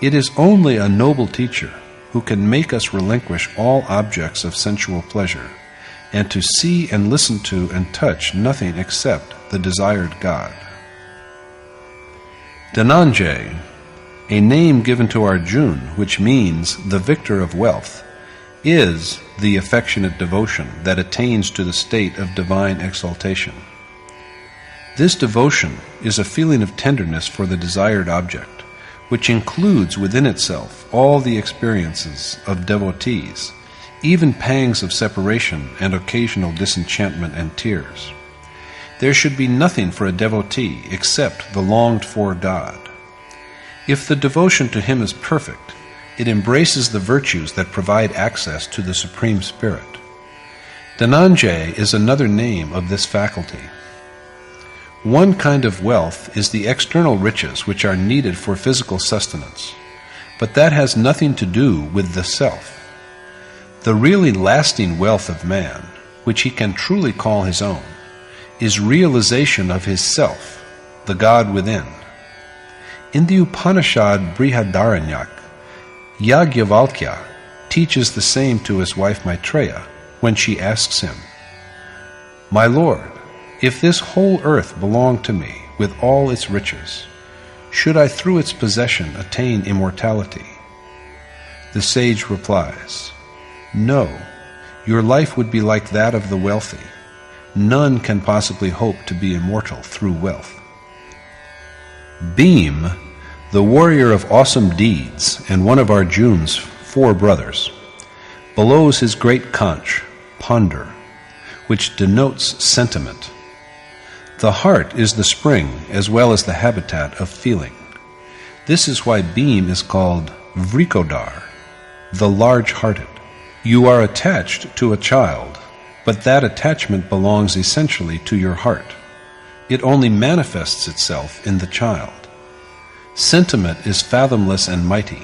It is only a noble teacher who can make us relinquish all objects of sensual pleasure, and to see and listen to and touch nothing except the desired God. Dhananjay, a name given to Arjuna which means the victor of wealth, is the affectionate devotion that attains to the state of divine exaltation. This devotion is a feeling of tenderness for the desired object, which includes within itself all the experiences of devotees, even pangs of separation and occasional disenchantment and tears. There should be nothing for a devotee except the longed-for God. If the devotion to him is perfect, it embraces the virtues that provide access to the Supreme Spirit. Dhananjay is another name of this faculty. One kind of wealth is the external riches which are needed for physical sustenance, but that has nothing to do with the self. The really lasting wealth of man, which he can truly call his own, is realization of his self, the God within. In the Upanishad Brihadaranyaka, Yajnavalkya teaches the same to his wife Maitreya when she asks him, "My Lord, if this whole earth belonged to me with all its riches, should I through its possession attain immortality?" The sage replies, "No, your life would be like that of the wealthy. None can possibly hope to be immortal through wealth." Bhim, the warrior of awesome deeds and one of Arjuna's 4 brothers, blows his great conch, Pandu, which denotes sentiment. The heart is the spring as well as the habitat of feeling. This is why Bhim is called Vrikodar, the large-hearted. You are attached to a child, but that attachment belongs essentially to your heart. It only manifests itself in the child. Sentiment is fathomless and mighty,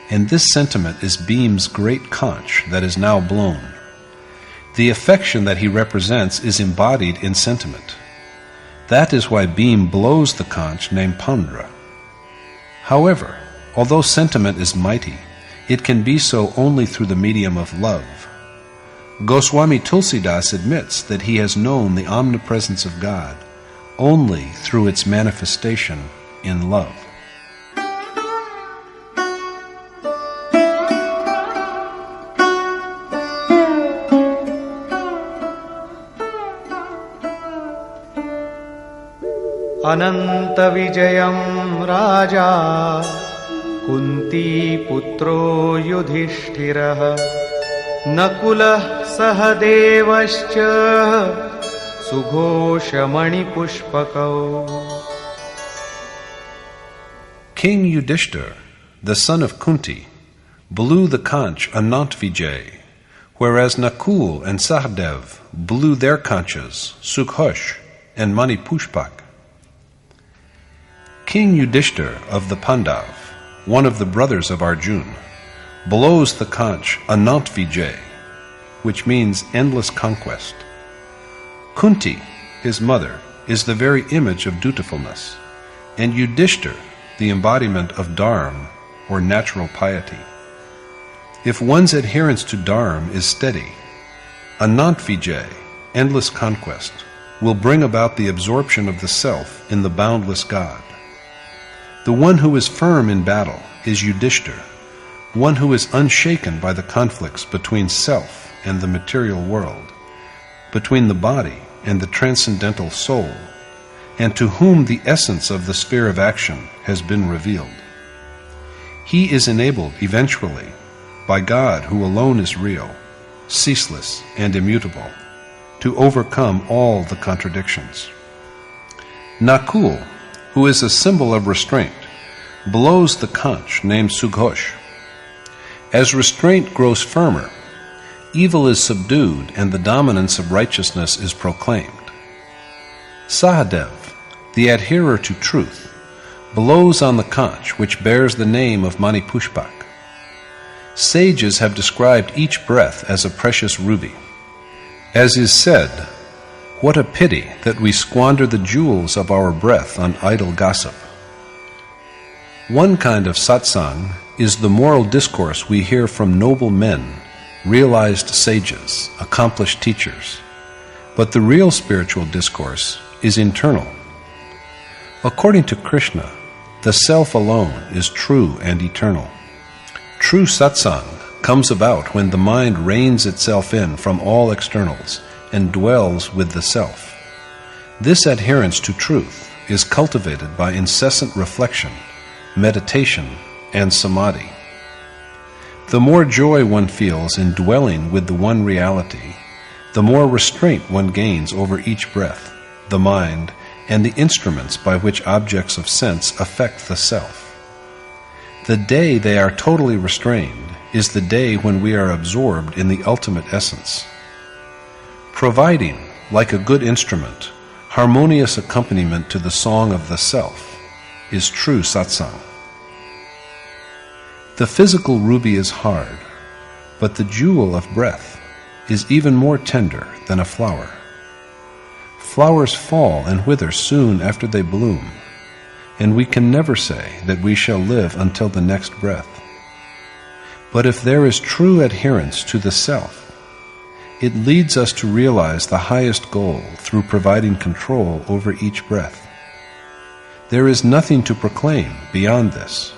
and this sentiment is Bhim's great conch that is now blown. The affection that he represents is embodied in sentiment. That is why Bhim blows the conch named Pandra. However, although sentiment is mighty, it can be so only through the medium of love. Goswami Tulsidas admits that he has known the omnipresence of God only through its manifestation in love. Ananta Vijayam Raja Kunti Putro Yudhishthirah Nakulah Sahadevascha Sughoshamani Pushpakau. King Yudhishthir, the son of Kunti, blew the conch Anant Vijay, whereas Nakul and Sahadev blew their conches Sughosh and Mani Pushpak. King Yudhishthir of the Pandav, one of the brothers of Arjun, blows the conch Anant Vijay, which means endless conquest. Kunti, his mother, is the very image of dutifulness, and Yudhishthir, the embodiment of dharma, or natural piety. If one's adherence to dharma is steady, Anant Vijay, endless conquest, will bring about the absorption of the self in the boundless God. The one who is firm in battle is Yudhishthir, one who is unshaken by the conflicts between self and the material world, between the body and the transcendental soul, and to whom the essence of the sphere of action has been revealed. He is enabled eventually by God, who alone is real, ceaseless and immutable, to overcome all the contradictions. Nakul, who is a symbol of restraint, blows the conch named Sughosh. As restraint grows firmer, evil is subdued and the dominance of righteousness is proclaimed. Sahadev, the adherer to truth, blows on the conch which bears the name of Mani Pushpak. Sages have described each breath as a precious ruby. As is said, what a pity that we squander the jewels of our breath on idle gossip. One kind of satsang is the moral discourse we hear from noble men, realized sages, accomplished teachers. But the real spiritual discourse is internal. According to Krishna, the self alone is true and eternal. True satsang comes about when the mind reins itself in from all externals and dwells with the self. This adherence to truth is cultivated by incessant reflection, meditation, and samadhi. The more joy one feels in dwelling with the one reality, the more restraint one gains over each breath, the mind, and the instruments by which objects of sense affect the self. The day they are totally restrained is the day when we are absorbed in the ultimate essence. Providing, like a good instrument, harmonious accompaniment to the song of the self is true satsang. The physical ruby is hard, but the jewel of breath is even more tender than a flower. Flowers fall and wither soon after they bloom, and we can never say that we shall live until the next breath. But if there is true adherence to the self, it leads us to realize the highest goal through providing control over each breath. There is nothing to proclaim beyond this,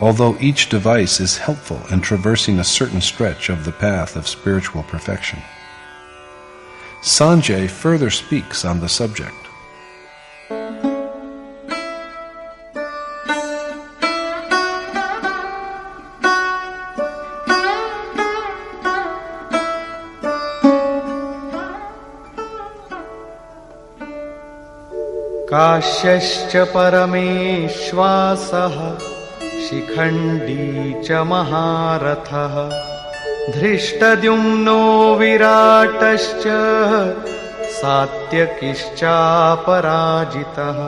although each device is helpful in traversing a certain stretch of the path of spiritual perfection. Sanjay further speaks on the subject. काश्यश्च परमेश्वासः Shikhandi च महारथः धृष्टद्युम्नो विराटश्च सात्यकिश्चापराजितः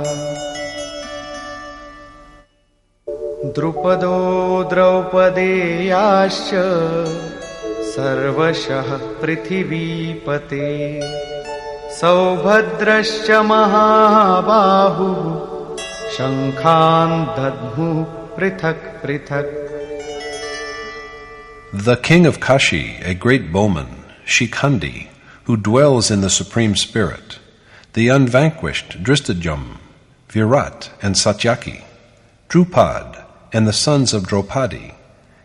द्रुपदो द्रौपदेयाश्च सर्वशः पृथिवीपते सौभद्रश्च महाबाहुः शङ्खान् दद्मुः पृथक् पृथक्. The king of Kashi, a great bowman, Shikhandi, who dwells in the Supreme Spirit, the unvanquished Drishtadyumna, Virat and Satyaki, Drupad and the sons of Draupadi,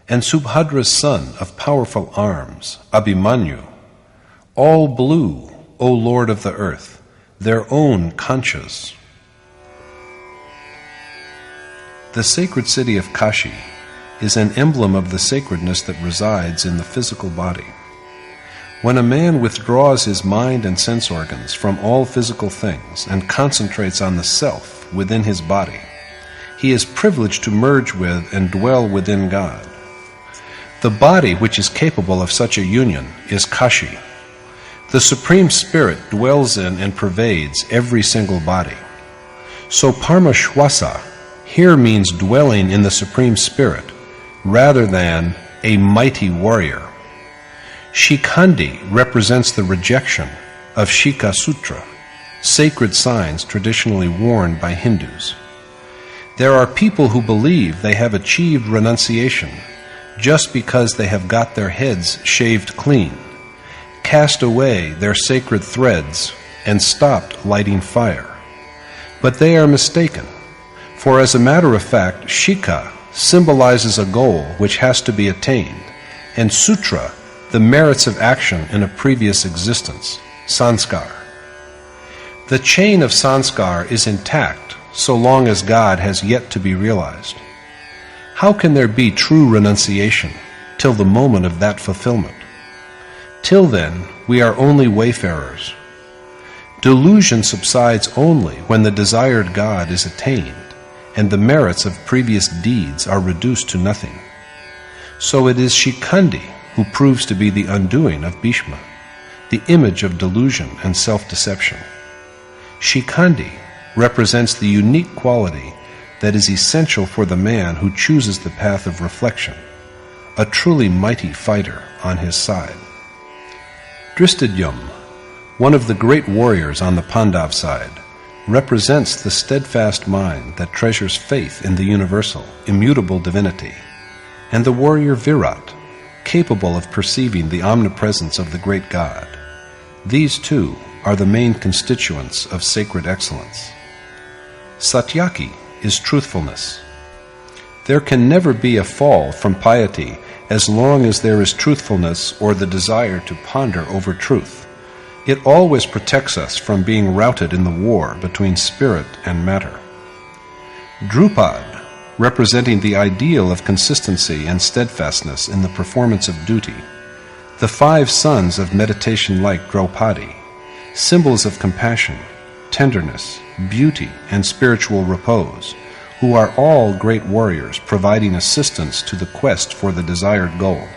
and Subhadra's son of powerful arms, Abhimanyu, all blew, O Lord of the earth, their own conchas. The sacred city of Kashi is an emblem of the sacredness that resides in the physical body. When a man withdraws his mind and sense organs from all physical things and concentrates on the self within his body, he is privileged to merge with and dwell within God. The body which is capable of such a union is Kashi. The Supreme Spirit dwells in and pervades every single body. So Paramashwasa here means dwelling in the Supreme Spirit rather than a mighty warrior. Shikhandi represents the rejection of Shika Sutra, sacred signs traditionally worn by Hindus. There are people who believe they have achieved renunciation just because they have got their heads shaved clean, cast away their sacred threads, and stopped lighting fire. But they are mistaken, for as a matter of fact, Shika symbolizes a goal which has to be attained, and Sutra, the merits of action in a previous existence, sanskar. The chain of sanskar is intact so long as God has yet to be realized. How can there be true renunciation till the moment of that fulfillment? Till then, we are only wayfarers. Delusion subsides only when the desired God is attained and the merits of previous deeds are reduced to nothing. So it is Shikhandi who proves to be the undoing of Bhishma, the image of delusion and self-deception. Shikhandi represents the unique quality that is essential for the man who chooses the path of reflection, a truly mighty fighter on his side. Drishtadyumna, one of the great warriors on the Pandav side, represents the steadfast mind that treasures faith in the universal, immutable divinity, and the warrior Virat, capable of perceiving the omnipresence of the great God. These two are the main constituents of sacred excellence. Satyaki is truthfulness. There can never be a fall from piety as long as there is truthfulness or the desire to ponder over truth. It always protects us from being routed in the war between spirit and matter. Drupad, representing the ideal of consistency and steadfastness in the performance of duty. The 5 sons of meditation like Draupadi, symbols of compassion, tenderness, beauty, and spiritual repose, who are all great warriors providing assistance to the quest for the desired goal.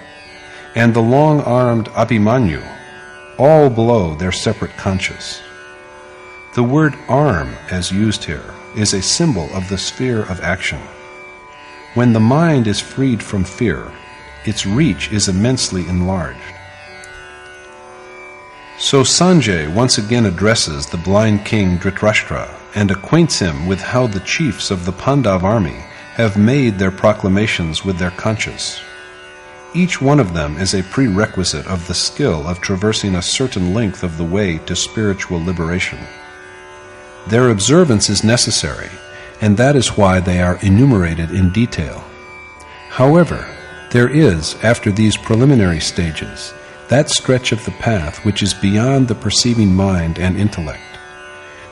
And the long-armed Abhimanyu, all below their separate conchas. The word arm, as used here, is a symbol of the sphere of action. When the mind is freed from fear, its reach is immensely enlarged. So Sanjay once again addresses the blind king Dhritarashtra and acquaints him with how the chiefs of the Pandav army have made their proclamations with their conchas. Each one of them is a prerequisite of the skill of traversing a certain length of the way to spiritual liberation. Their observance is necessary, and that is why they are enumerated in detail. However, there is, after these preliminary stages, that stretch of the path which is beyond the perceiving mind and intellect.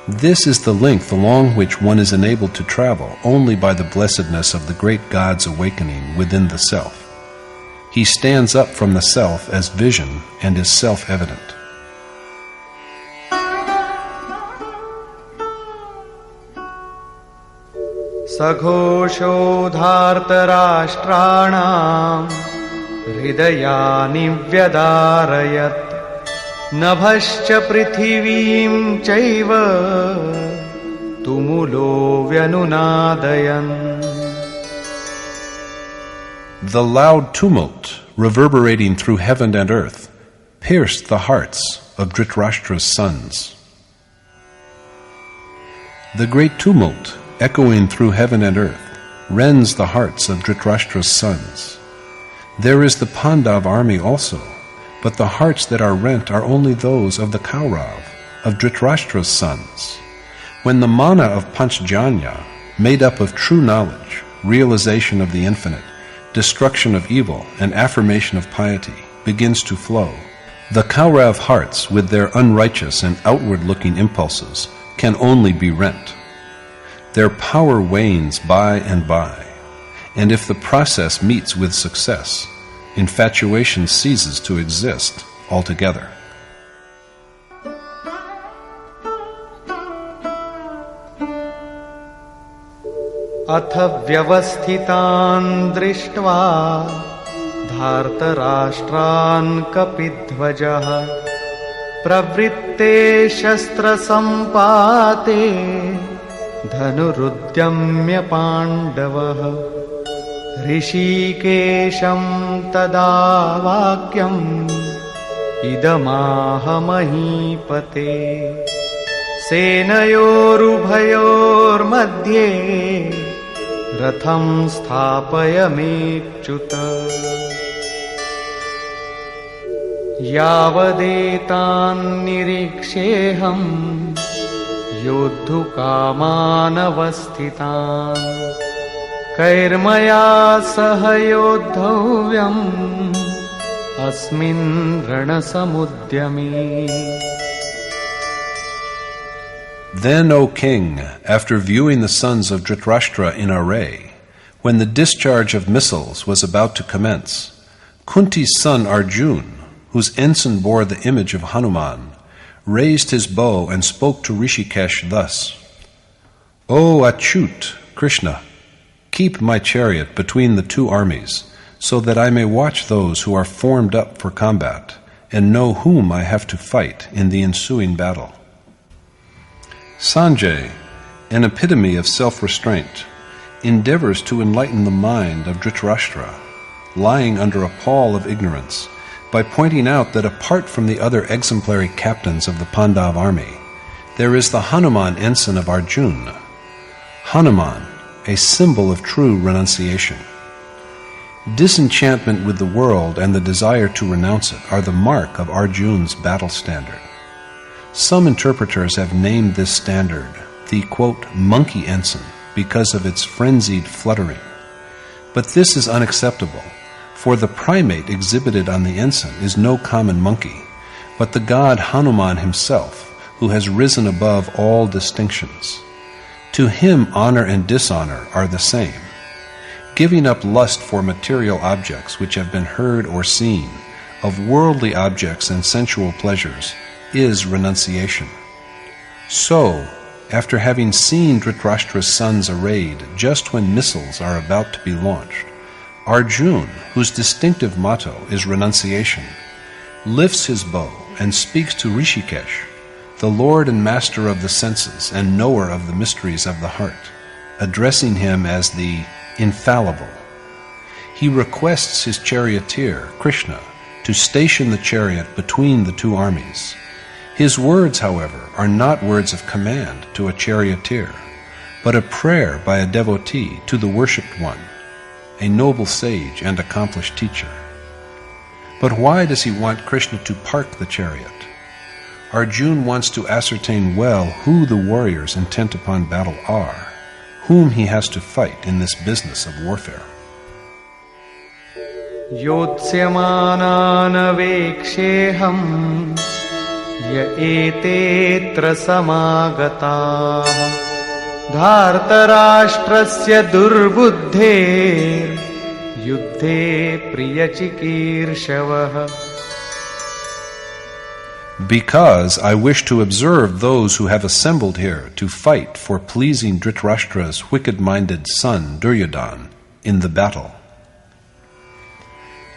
This is the length along which one is enabled to travel only by the blessedness of the great God's awakening within the self. He stands up from the self as vision and is self-evident. सघोषो धार्तराष्ट्राणाम् हृदयानि व्यदारयत् नभश्च पृथिवीं चैव तुमुलो व्यनुनादयन्. The loud tumult, reverberating through heaven and earth, pierced the hearts of Dhritarashtra's sons. The great tumult, echoing through heaven and earth, rends the hearts of Dhritarashtra's sons. There is the Pandav army also, but the hearts that are rent are only those of the Kaurav, of Dhritarashtra's sons. When the mana of Panchjanya, made up of true knowledge, realization of the infinite, destruction of evil, and affirmation of piety, begins to flow, the Kaurav hearts, with their unrighteous and outward-looking impulses, can only be rent. Their power wanes by and by, and if the process meets with success, infatuation ceases to exist altogether. अथ व्यवस्थितान् दृष्ट्वा धार्तराष्ट्रान् कपिध्वजः प्रवृत्ते शस्त्रसम्पाते धनुरुद्यम्य पाण्डवः. ऋषिकेशं तदा वाक्यम् इदमाह महीपते सेनयोरुभयोर्मध्ये रथं स्थापयमेच्युत. यावदेतान्निरीक्षेऽहं योद्धुकामानवस्थितान् कैर्मया सह योद्धव्यम् अस्मिन् रणसमुद्यमे. Then, O king, after viewing the sons of Dhritarashtra in array, when the discharge of missiles was about to commence, Kunti's son Arjun, whose ensign bore the image of Hanuman, raised his bow and spoke to Rishikesh thus: O Achyut, Krishna, keep my chariot between the two armies, so that I may watch those who are formed up for combat, and know whom I have to fight in the ensuing battle. Sanjay, an epitome of self-restraint, endeavors to enlighten the mind of Dhritarashtra, lying under a pall of ignorance, by pointing out that apart from the other exemplary captains of the Pandav army, there is the Hanuman ensign of Arjuna. Hanuman, a symbol of true renunciation. Disenchantment with the world and the desire to renounce it are the mark of Arjuna's battle standard. Some interpreters have named this standard the, quote, monkey ensign because of its frenzied fluttering. But this is unacceptable, for the primate exhibited on the ensign is no common monkey, but the god Hanuman himself, who has risen above all distinctions. To him honor and dishonor are the same. Giving up lust for material objects which have been heard or seen, of worldly objects and sensual pleasures, is renunciation. So, after having seen Dhritarashtra's sons arrayed just when missiles are about to be launched, Arjuna, whose distinctive motto is renunciation, lifts his bow and speaks to Rishikesh, the lord and master of the senses and knower of the mysteries of the heart, addressing him as the infallible. He requests his charioteer, Krishna, to station the chariot between the two armies. His words, however, are not words of command to a charioteer, but a prayer by a devotee to the worshipped one, a noble sage and accomplished teacher. But why does he want Krishna to park the chariot? Arjuna wants to ascertain well who the warriors intent upon battle are, whom he has to fight in this business of warfare. योत्स्यमानानवेक्षेऽहम् य एतेऽत्र समागताः धार्तराष्ट्रस्य दुर्बुद्धेर्युद्धे प्रियचिकीर्षवः. Because I wish to observe those who have assembled here to fight for pleasing Dhritarashtra's wicked-minded son Duryodhana in the battle.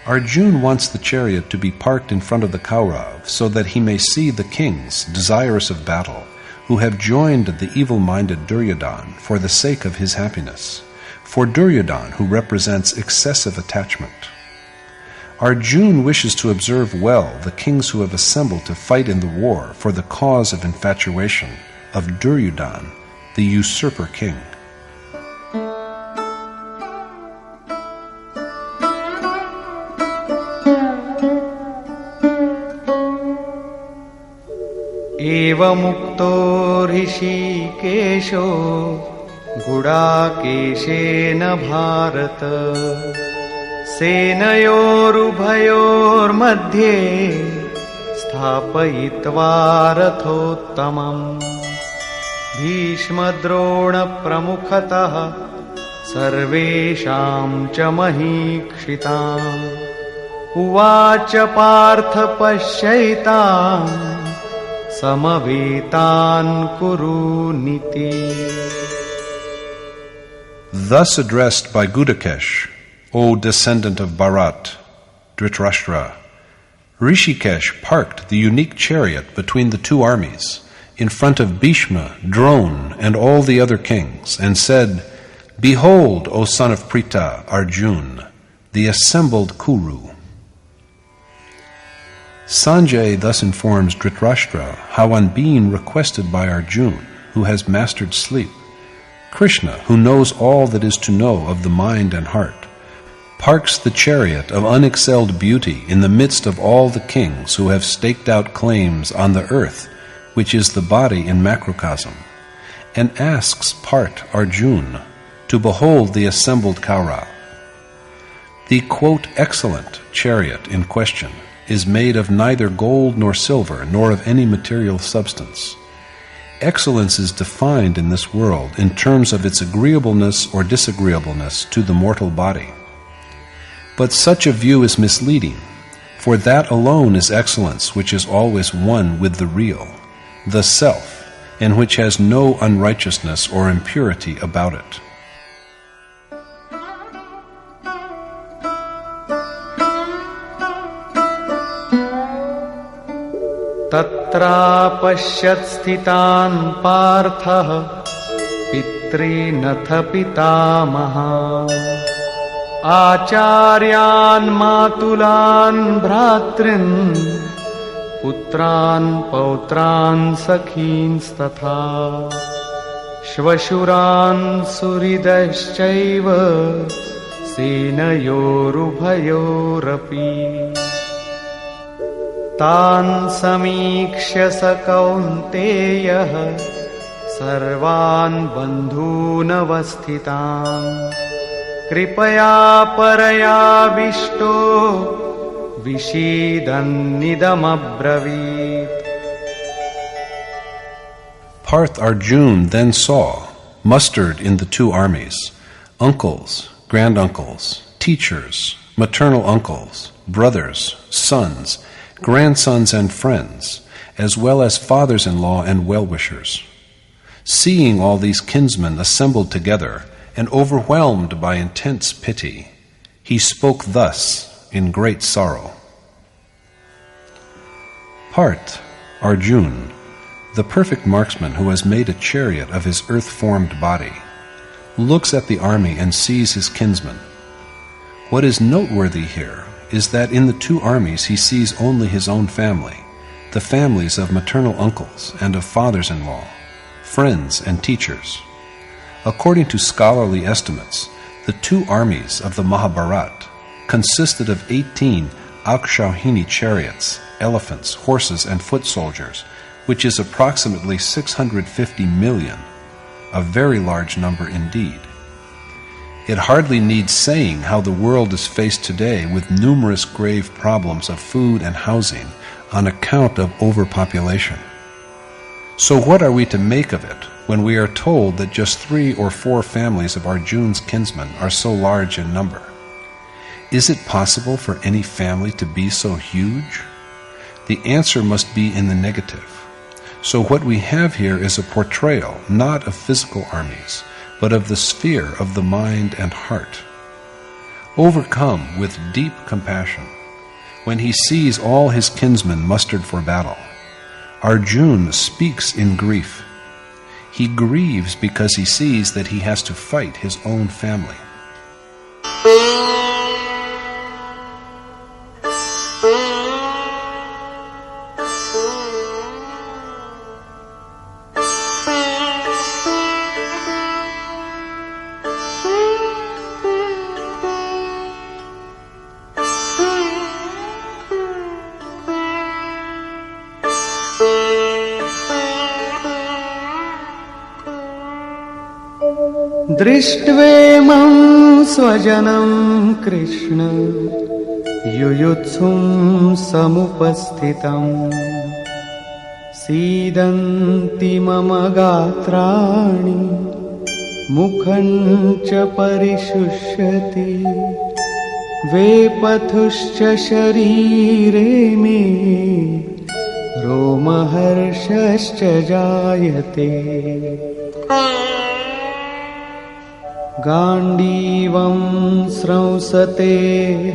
Arjuna wants the chariot to be parked in front of the Kauravas so that he may see the kings, desirous of battle, who have joined the evil-minded Duryodhana for the sake of his happiness, for Duryodhana who represents excessive attachment. Arjuna wishes to observe well the kings who have assembled to fight in the war for the cause of infatuation of Duryodhana, the usurper king. एवमुक्तो ऋषिकेशो गुडाकेशेन Bharat सेनयोरुभयोर्मध्ये स्थापयित्वा रथोत्तमम् भीष्मद्रोणप्रमुखतः सर्वेषां च महीक्षिताम् उवाच Partha पश्यैताम् समवेतान् कुरुनीति. Thus addressed by Gudakesh, O descendant of Bharat, Dhritarashtra, Rishikesh parked the unique chariot between the two armies in front of Bhishma, Drona, and all the other kings, and said, Behold, O son of Pritha, Arjuna, the assembled Kuru. Sanjay thus informs Dhritarashtra how on being requested by Arjuna, who has mastered sleep, Krishna, who knows all that is to know of the mind and heart, parks the chariot of unexcelled beauty in the midst of all the kings who have staked out claims on the earth, which is the body in macrocosm, and asks Parth Arjuna to behold the assembled Kaurav. The, quote, excellent chariot in question is made of neither gold nor silver, nor of any material substance. Excellence is defined in this world in terms of its agreeableness or disagreeableness to the mortal body. But such a view is misleading, for that alone is excellence which is always one with the real, the self, and which has no unrighteousness or impurity about it. तत्रापश्यत् स्थितान् पार्थः पितॄनथ पितामहान् आचार्यान् मातुलान् भ्रातॄन् पुत्रान् पौत्रान् सखींस्तथा श्वशुरान् सुहृदश्चैव सेनयोरुभयोरपि तान् समीक्ष्य स कौन्तेयः सर्वान् बन्धूनवस्थितान् कृपया परयाविष्टो विषीदन्निदमब्रवीत्. Parth Arjuna then saw, mustered in the two armies, uncles, granduncles, teachers, maternal uncles, brothers, sons, grandsons and friends, as well as fathers-in-law and well-wishers. Seeing all these kinsmen assembled together and overwhelmed by intense pity, he spoke thus in great sorrow. Parth Arjuna, the perfect marksman who has made a chariot of his earth-formed body, looks at the army and sees his kinsmen. What is noteworthy here is that in the two armies he sees only his own family, the families of maternal uncles and of fathers-in-law, friends and teachers. According to scholarly estimates, the two armies of the Mahabharata consisted of 18 Akshauhini chariots, elephants, horses, and foot soldiers, which is approximately 650 million, a very large number indeed. It hardly needs saying how the world is faced today with numerous grave problems of food and housing on account of overpopulation. So what are we to make of it when we are told that just 3 or 4 families of Arjuna's kinsmen are so large in number? Is it possible for any family to be so huge? The answer must be in the negative. So what we have here is a portrayal, not of physical armies, but of the sphere of the mind and heart. Overcome with deep compassion, when he sees all his kinsmen mustered for battle, Arjuna speaks in grief. He grieves because he sees that he has to fight his own family. दृष्ट्वेमं स्वजनं कृष्ण युयुत्सुं समुपस्थितम् सीदन्ति मम गात्राणि मुखं च परिशुष्यति वेपथुश्च शरीरे मे रोमहर्षश्च जायते गाण्डीवं स्रंसते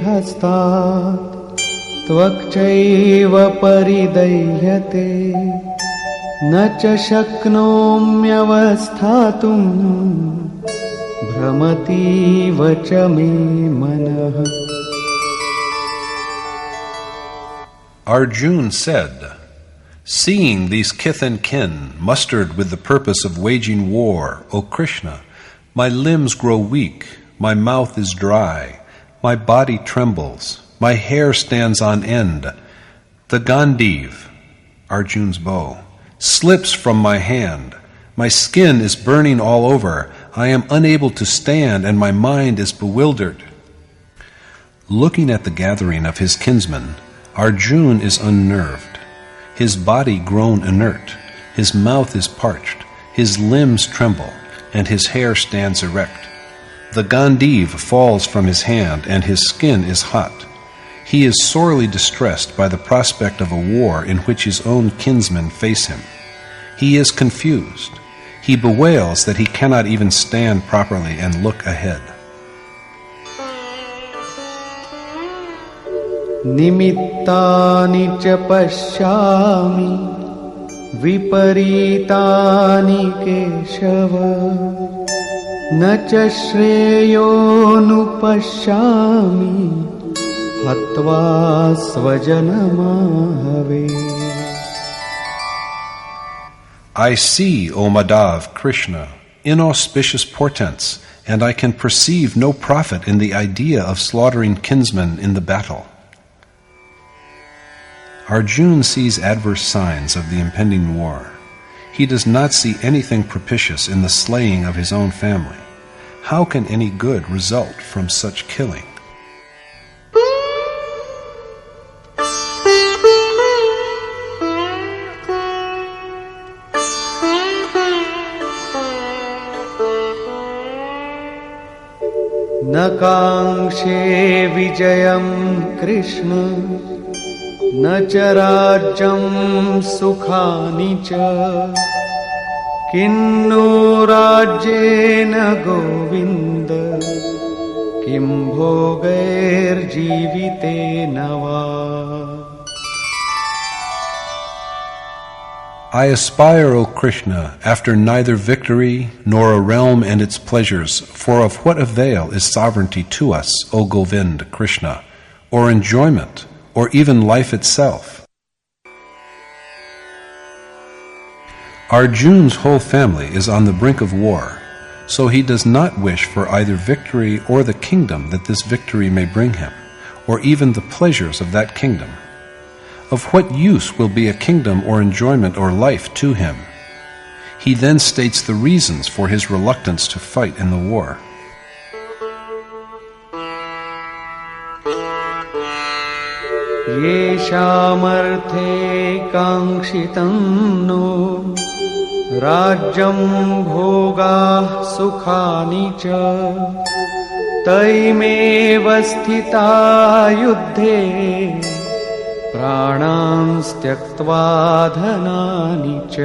हस्तात् त्वक्चैव परिदह्यते न च शक्नोम्यवस्थातुं भ्रमतीव च मे मनः. Arjuna said, "Seeing these kith and kin mustered with the purpose of waging war, O Krishna, my limbs grow weak, my mouth is dry, my body trembles, my hair stands on end. The Gandiv, Arjuna's bow, slips from my hand. My skin is burning all over. I am unable to stand, and my mind is bewildered." Looking at the gathering of his kinsmen, Arjuna is unnerved. His body grown inert, his mouth is parched, his limbs tremble, and his hair stands erect. The Gandiv falls from his hand, and his skin is hot. He is sorely distressed by the prospect of a war in which his own kinsmen face him. He is confused. He bewails that he cannot even stand properly and look ahead. निमित्तानि च पश्यामि विपरीतानि केशव न च श्रेयोनुपश्यामि हत्वा स्वजनमाहवे. I see, O Madhav, Krishna, inauspicious portents, and I can perceive no profit in the idea of slaughtering kinsmen in the battle. Arjuna sees adverse signs of the impending war. He does not see anything propitious in the slaying of his own family. How can any good result from such killing? न काङ्क्षे विजयं कृष्ण न च राज्यं सुखानि च किन्नो राज्येन गोविन्द किं भोगैर्जीवितेन वा. I aspire, O Krishna, after neither victory nor a realm and its pleasures, for of what avail is sovereignty to us, O Govind, Krishna, or enjoyment, or even life itself? Arjuna's whole family is on the brink of war, so he does not wish for either victory or the kingdom that this victory may bring him, or even the pleasures of that kingdom. Of what use will be a kingdom or enjoyment or life to him? He then states the reasons for his reluctance to fight in the war. येषामर्थे काङ्क्षितं नो राज्यं भोगाः सुखानि च तैमेव स्थिता युद्धे प्राणांस् त्यक्त्वा धनानि च.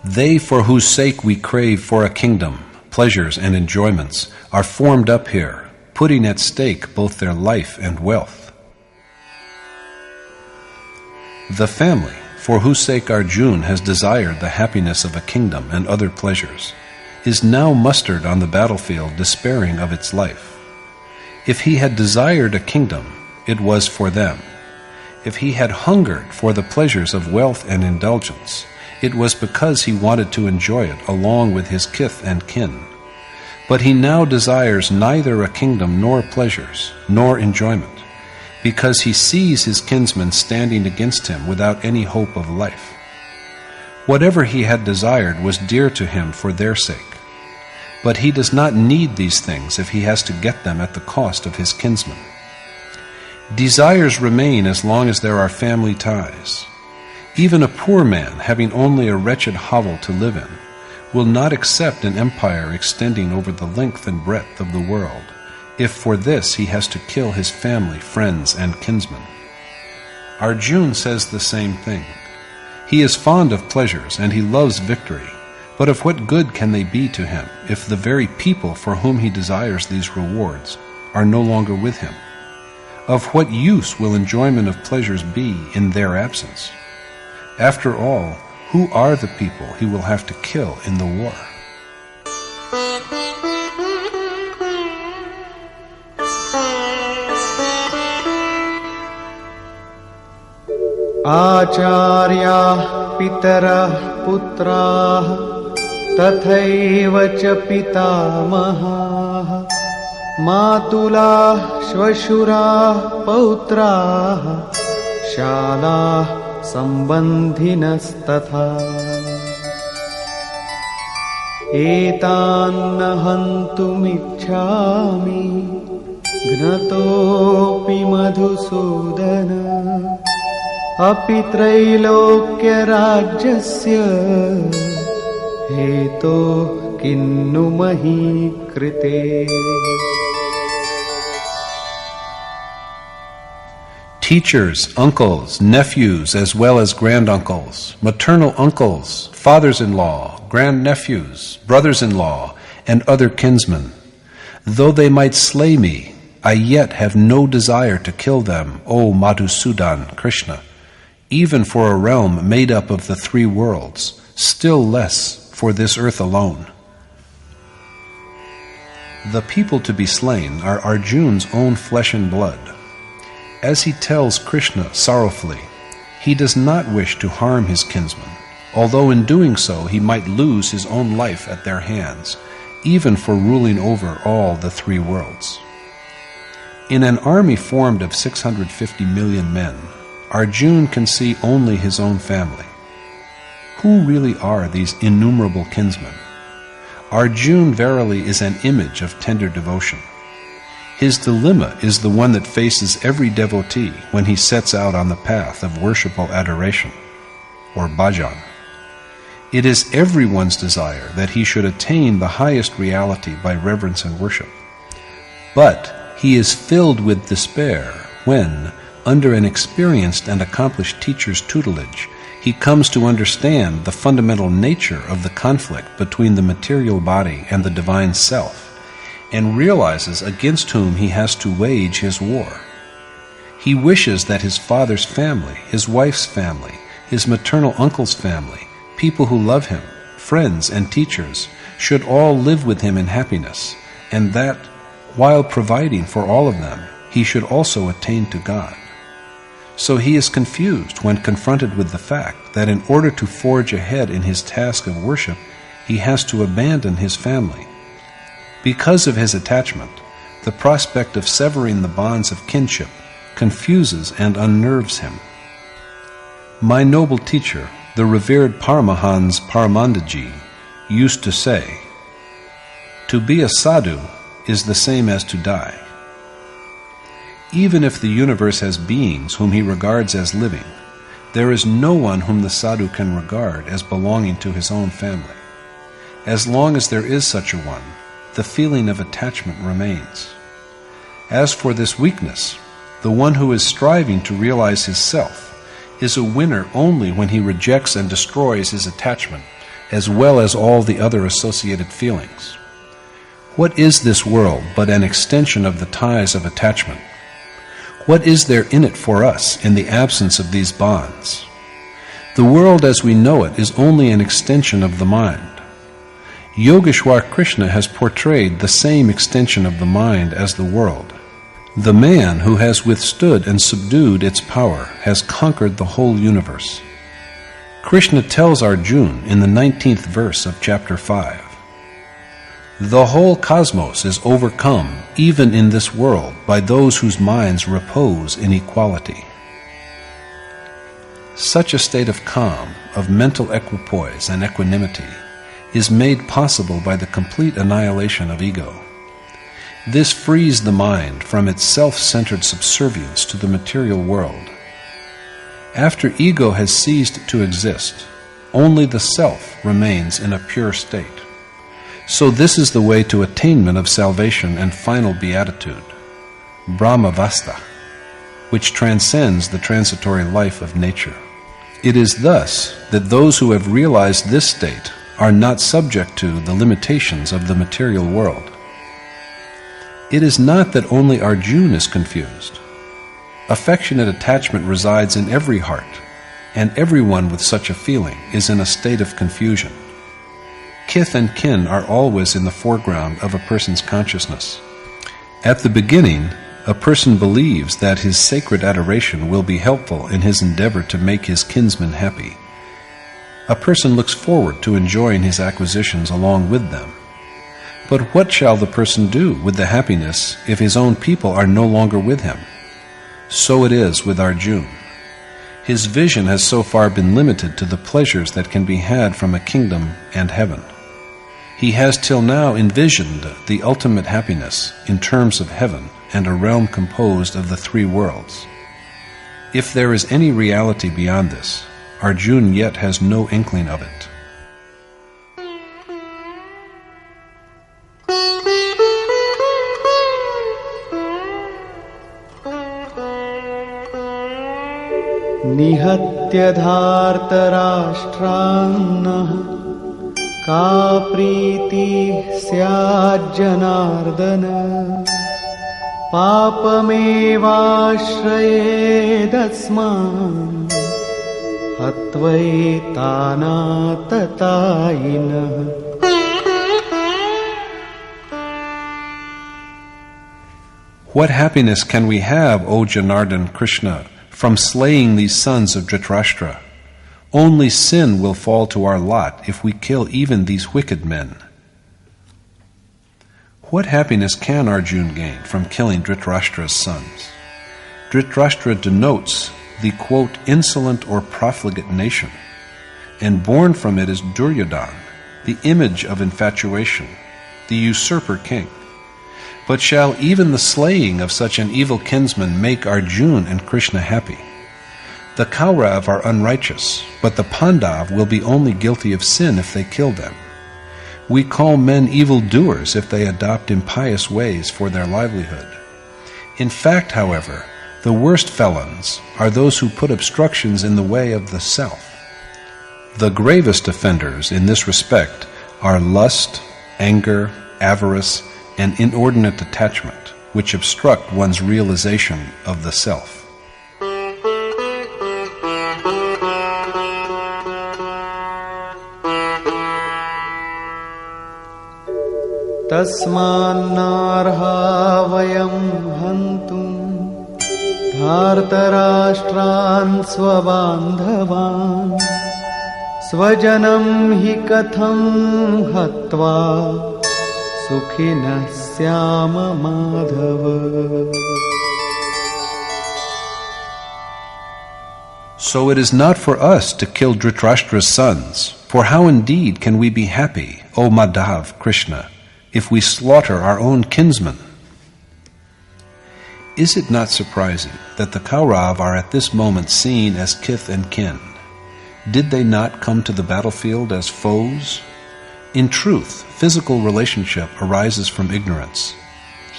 They for whose sake we crave for a kingdom, pleasures and enjoyments, are formed up here, putting at stake both their life and wealth. The family, for whose sake Arjuna has desired the happiness of a kingdom and other pleasures, is now mustered on the battlefield despairing of its life. If he had desired a kingdom, it was for them. If he had hungered for the pleasures of wealth and indulgence, it was because he wanted to enjoy it along with his kith and kin. But he now desires neither a kingdom nor pleasures, nor enjoyment, because he sees his kinsmen standing against him without any hope of life. Whatever he had desired was dear to him for their sake, but he does not need these things if he has to get them at the cost of his kinsmen. Desires remain as long as there are family ties. Even a poor man, having only a wretched hovel to live in, will not accept an empire extending over the length and breadth of the world, if for this he has to kill his family, friends, and kinsmen. Arjuna says the same thing. He is fond of pleasures, and he loves victory, but of what good can they be to him if the very people for whom he desires these rewards are no longer with him? Of what use will enjoyment of pleasures be in their absence? After all, who are the people he will have to kill in the war? आचार्याः पितरः पुत्राः तथैव च पितामहाः मातुलाः श्वशुराः पौत्राः शालाः सम्बन्धिनस्तथा एतान्न हन्तुमिच्छामि घ्नतोऽपि मधुसूदन अपि त्रैलोक्यराज्यस्य हेतोः किन्नु मही कृते. Teachers, uncles, nephews, as well as granduncles, maternal uncles, fathers-in-law, grandnephews, brothers-in-law, and other kinsmen. Though they might slay me, I yet have no desire to kill them, O Madhusudan, Krishna, even for a realm made up of the three worlds, still less for this earth alone. The people to be slain are Arjuna's own flesh and blood. As he tells Krishna sorrowfully, he does not wish to harm his kinsmen, although in doing so he might lose his own life at their hands, even for ruling over all the three worlds. In an army formed of 650 million men, Arjuna can see only his own family. Who really are these innumerable kinsmen? Arjuna verily is an image of tender devotion. His dilemma is the one that faces every devotee when he sets out on the path of worshipful adoration, or bhajan. It is everyone's desire that he should attain the highest reality by reverence and worship. But he is filled with despair when, under an experienced and accomplished teacher's tutelage, he comes to understand the fundamental nature of the conflict between the material body and the divine self, and realizes against whom he has to wage his war. He wishes that his father's family, his wife's family, his maternal uncle's family, people who love him, friends and teachers, should all live with him in happiness, and that, while providing for all of them, he should also attain to God. So he is confused when confronted with the fact that in order to forge ahead in his task of worship, he has to abandon his family. Because of his attachment, the prospect of severing the bonds of kinship confuses and unnerves him. My noble teacher, the revered Paramahans Paramandaji, used to say, "To be a sadhu is the same as to die." Even if the universe has beings whom he regards as living, there is no one whom the sadhu can regard as belonging to his own family. As long as there is such a one, the feeling of attachment remains. As for this weakness, the one who is striving to realize his self is a winner only when he rejects and destroys his attachment, as well as all the other associated feelings. What is this world but an extension of the ties of attachment? What is there in it for us in the absence of these bonds? The world as we know it is only an extension of the mind. Yogeshwar Krishna has portrayed the same extension of the mind as the world. The man who has withstood and subdued its power has conquered the whole universe. Krishna tells Arjuna in the 19th verse of chapter 5, "The whole cosmos is overcome, even in this world, by those whose minds repose in equality." Such a state of calm, of mental equipoise and equanimity, is made possible by the complete annihilation of ego. This frees the mind from its self-centered subservience to the material world. After ego has ceased to exist, only the self remains in a pure state. So this is the way to attainment of salvation and final beatitude, Brahmavasta, which transcends the transitory life of nature. It is thus that those who have realized this state are not subject to the limitations of the material world. It is not that only Arjuna is confused. Affectionate attachment resides in every heart, and everyone with such a feeling is in a state of confusion. Kith and kin are always in the foreground of a person's consciousness. At the beginning, a person believes that his sacred adoration will be helpful in his endeavor to make his kinsmen happy. A person looks forward to enjoying his acquisitions along with them. But what shall the person do with the happiness if his own people are no longer with him? So it is with Arjuna. His vision has so far been limited to the pleasures that can be had from a kingdom and heaven. He has till now envisioned the ultimate happiness in terms of heaven and a realm composed of the three worlds. If there is any reality beyond this, Arjuna yet has no inkling of it. निहत्य धार्तराष्ट्रान्नः का प्रीतिः स्याज्जनार्दन पापमेवाश्रयेदस्मान् हत्वैतानाततायिनः. What happiness can we have, O Janardhan Krishna, from slaying these sons of Dhritarashtra? Only sin will fall to our lot if we kill even these wicked men. What happiness can Arjuna gain from killing Dhritarashtra's sons? Dhritarashtra denotes the, quote, insolent or profligate nation, and born from it is Duryodhana, the image of infatuation, the usurper king. But shall even the slaying of such an evil kinsman make Arjuna and Krishna happy? The Kaurav are unrighteous, but the Pandav will be only guilty of sin if they kill them. We call men evil-doers if they adopt impious ways for their livelihood. In fact, however, the worst felons are those who put obstructions in the way of the self. The gravest offenders in this respect are lust, anger, avarice, and inordinate attachment, which obstruct one's realization of the self. तस्मान्नार्हा वयं हन्तुं धार्तराष्ट्रान् स्वबान्धवान् स्वजनं हि कथं हत्वा सुखिनः स्याम Madhav. So it is not for us to kill Dhritarashtra's sons, for how indeed can we be happy, O Madhav Krishna, if we slaughter our own kinsmen? Is it not surprising that the Kaurav are at this moment seen as kith and kin? Did they not come to the battlefield as foes? In truth, physical relationship arises from ignorance.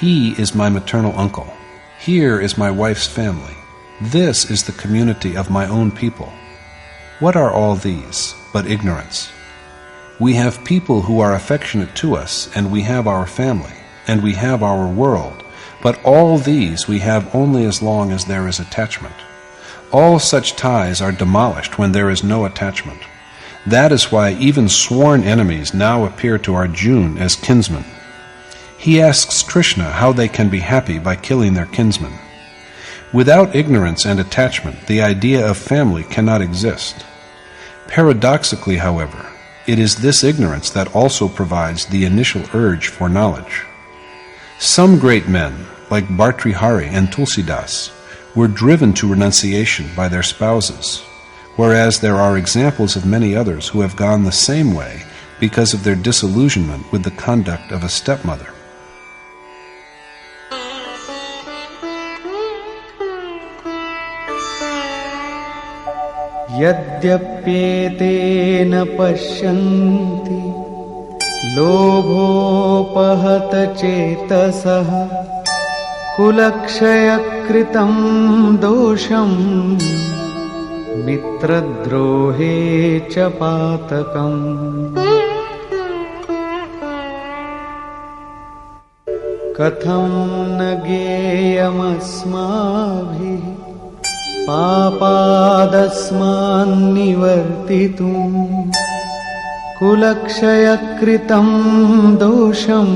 He is my maternal uncle. Here is my wife's family. This is the community of my own people. What are all these but ignorance? We have people who are affectionate to us, and we have our family, and we have our world, but all these we have only as long as there is attachment. All such ties are demolished when there is no attachment. That is why even sworn enemies now appear to Arjuna as kinsmen. He asks Krishna how they can be happy by killing their kinsmen. Without ignorance and attachment, the idea of family cannot exist. Paradoxically, however, it is this ignorance that also provides the initial urge for knowledge. Some great men, like Bhartrihari and Tulsidas, were driven to renunciation by their spouses, whereas there are examples of many others who have gone the same way because of their disillusionment with the conduct of a stepmother. यद्यप्येतेन पश्यन्ति लोभोपहत चेतसः कुलक्षयकृतं दोषं मित्रद्रोहे च पातकम् कथं न ज्ञेयमस्माभिः पापादस्मान्निवर्तितुम् कुलक्षयकृतं दोषं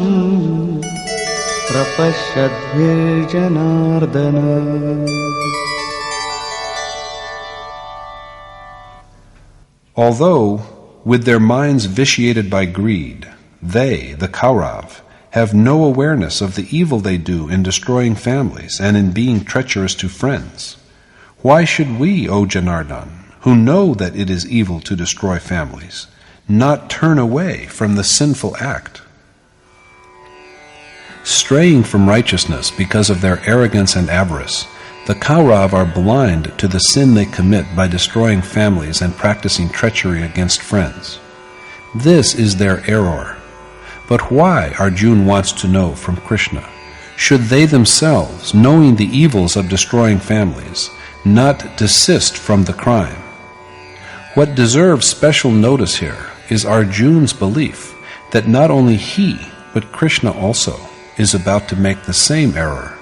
प्रपश्यद्भिर्जनार्दन. Although, with their minds vitiated by greed, they, the Kaurav, have no awareness of the evil they do in destroying families and in being treacherous to friends, why should we, O Janardhan, who know that it is evil to destroy families, not turn away from the sinful act? Straying from righteousness because of their arrogance and avarice, the Kaurav are blind to the sin they commit by destroying families and practicing treachery against friends. This is their error. But why, Arjuna wants to know from Krishna, should they themselves, knowing the evils of destroying families, not desist from the crime? What deserves special notice here is Arjuna's belief that not only he, but Krishna also, is about to make the same error.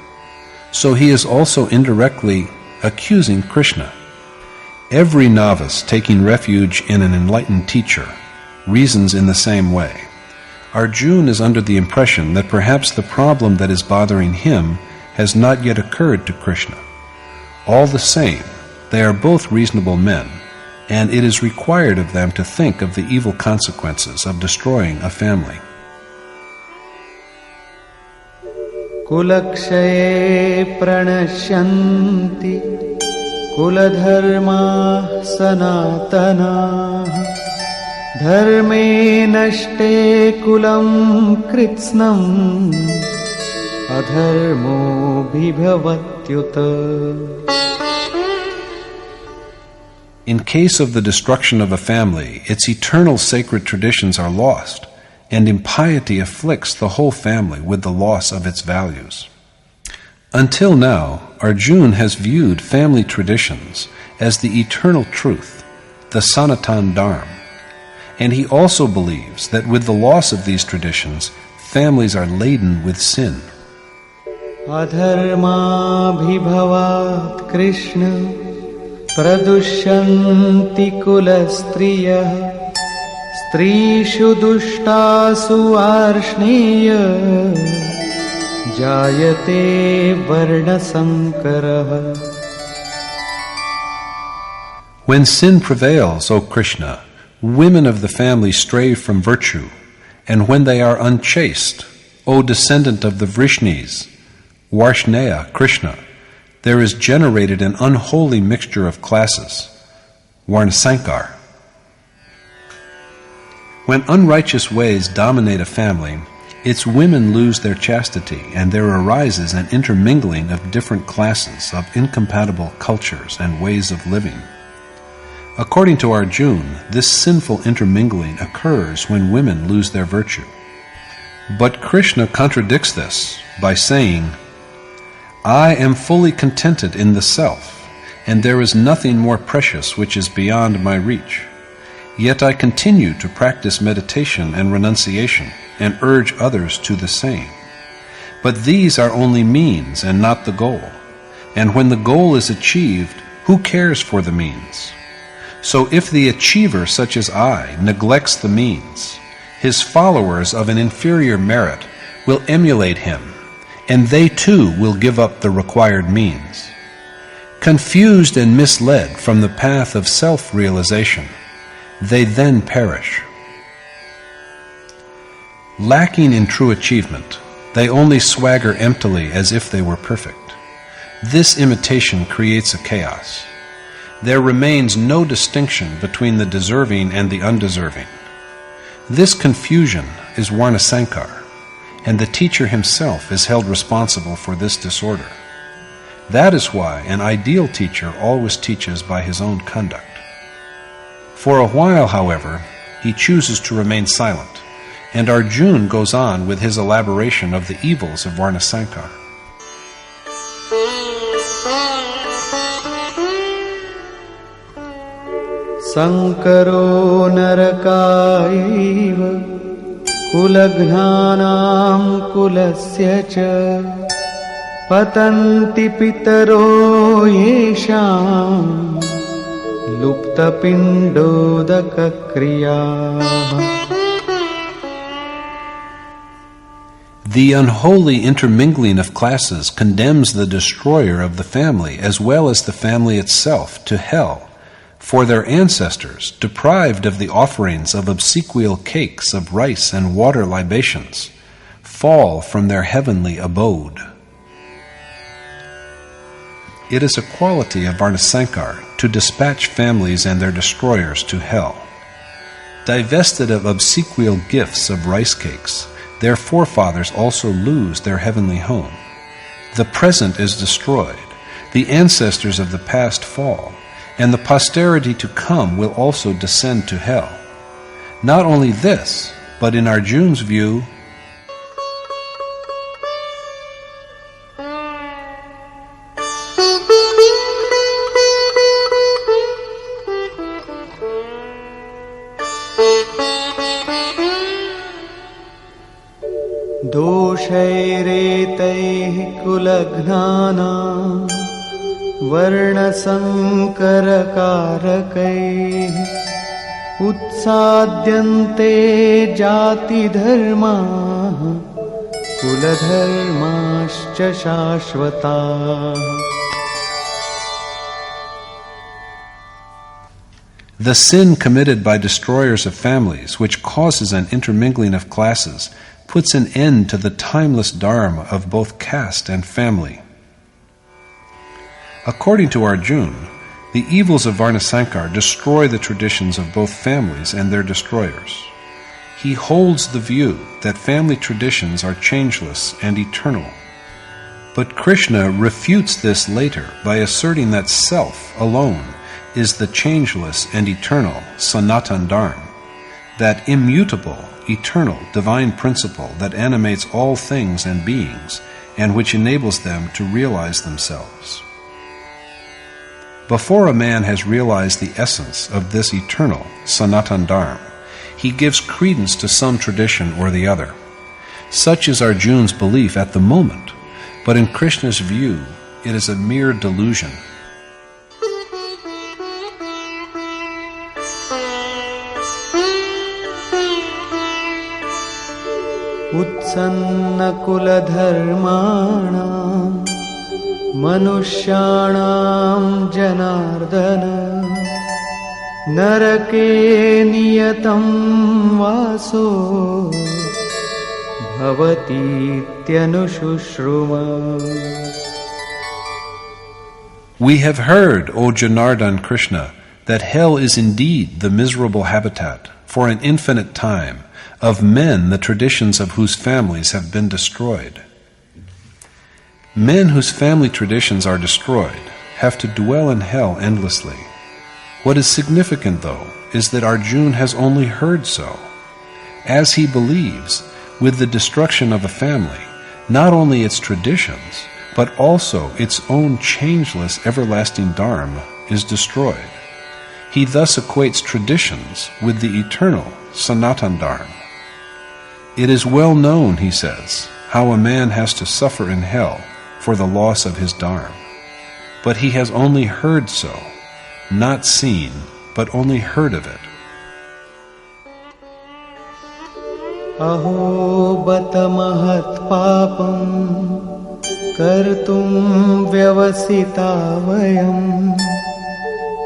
So he is also indirectly accusing Krishna. Every novice taking refuge in an enlightened teacher reasons in the same way. Arjuna is under the impression that perhaps the problem that is bothering him has not yet occurred to Krishna. All the same, they are both reasonable men, and it is required of them to think of the evil consequences of destroying a family. कुलक्षये प्रणश्यन्ति कुलधर्माः सनातनाः धर्मे नष्टे कुलं कृत्स्नम् अधर्मोऽभिभवत्युत. In case of the destruction of a family, its eternal sacred traditions are lost, and impiety afflicts the whole family with the loss of its values. Until now, Arjuna has viewed family traditions as the eternal truth, the Sanatan Dharma, and he also believes that with the loss of these traditions, families are laden with sin. अधर्माभिभवात् Krishna प्रदुष्यन्ति कुलस्त्रियः स्त्रीषु दुष्टासु वार्ष्णेय जायते वर्णसंकरः. When sin prevails, O Krishna, women of the family stray from virtue, and when they are unchaste, O descendant of the Vrishnis, Varshneya, Krishna, there is generated an unholy mixture of classes, Varnasankar. When unrighteous ways dominate a family, its women lose their chastity, and there arises an intermingling of different classes of incompatible cultures and ways of living. According to Arjuna, this sinful intermingling occurs when women lose their virtue. But Krishna contradicts this by saying, I am fully contented in the self, and there is nothing more precious which is beyond my reach. Yet I continue to practice meditation and renunciation, and urge others to the same. But these are only means and not the goal. And when the goal is achieved, who cares for the means? So if the achiever, such as I, neglects the means, his followers of an inferior merit will emulate him, and they too will give up the required means. Confused and misled from the path of self-realization, they then perish. Lacking in true achievement, they only swagger emptily as if they were perfect. This imitation creates a chaos. There remains no distinction between the deserving and the undeserving. This confusion is Varnasankar, and the teacher himself is held responsible for this disorder. That is why an ideal teacher always teaches by his own conduct. For a while, however, he chooses to remain silent, and Arjuna goes on with his elaboration of the evils of Varnasankar. Sankaro narakaiva kulagnanam kulasya cha patanti pitaro yesham lupta pindodaka kriyaha. The unholy intermingling of classes condemns the destroyer of the family as well as the family itself to hell, for their ancestors, deprived of the offerings of obsequial cakes of rice and water libations, fall from their heavenly abode. It is a quality of Varnasankar to dispatch families and their destroyers to hell. Divested of obsequial gifts of rice cakes, their forefathers also lose their heavenly home. The present is destroyed, the ancestors of the past fall, and the posterity to come will also descend to hell. Not only this, but in Arjuna's view, doshairetaihi kulagnana varnasankarakarakaihi utsadyante jati dharma kuladharmascha shashvata. the sin committed by destroyers of families, which causes an intermingling of classes, puts an end to the timeless dharma of both caste and family. According to Arjuna, the evils of Varnasankar destroy the traditions of both families and their destroyers. He holds the view that family traditions are changeless and eternal. But Krishna refutes this later by asserting that self alone is the changeless and eternal Sanatan Dharma, that immutable, eternal, divine principle that animates all things and beings and which enables them to realize themselves. Before a man has realized the essence of this eternal Sanatan Dharma, he gives credence to some tradition or the other. Such is Arjuna's belief at the moment, but in Krishna's view, it is a mere delusion. Utsanna kula dharmana manushyanam janardana narake niyatam vaso bhavati tyanushruma. We have heard, O Janardana Krishna, that hell is indeed the miserable habitat, for an infinite time, of men the traditions of whose families have been destroyed. Men whose family traditions are destroyed have to dwell in hell endlessly. What is significant, though, is that Arjuna has only heard so. As he believes, with the destruction of a family, not only its traditions, but also its own changeless everlasting dharma is destroyed. He thus equates traditions with the eternal Sanatan Dharma. It is well known, he says, how a man has to suffer in hell for the loss of his dharma. But he has only heard so, not seen, but only heard of it. Aho bata mahat papam kartum vyavasita vayam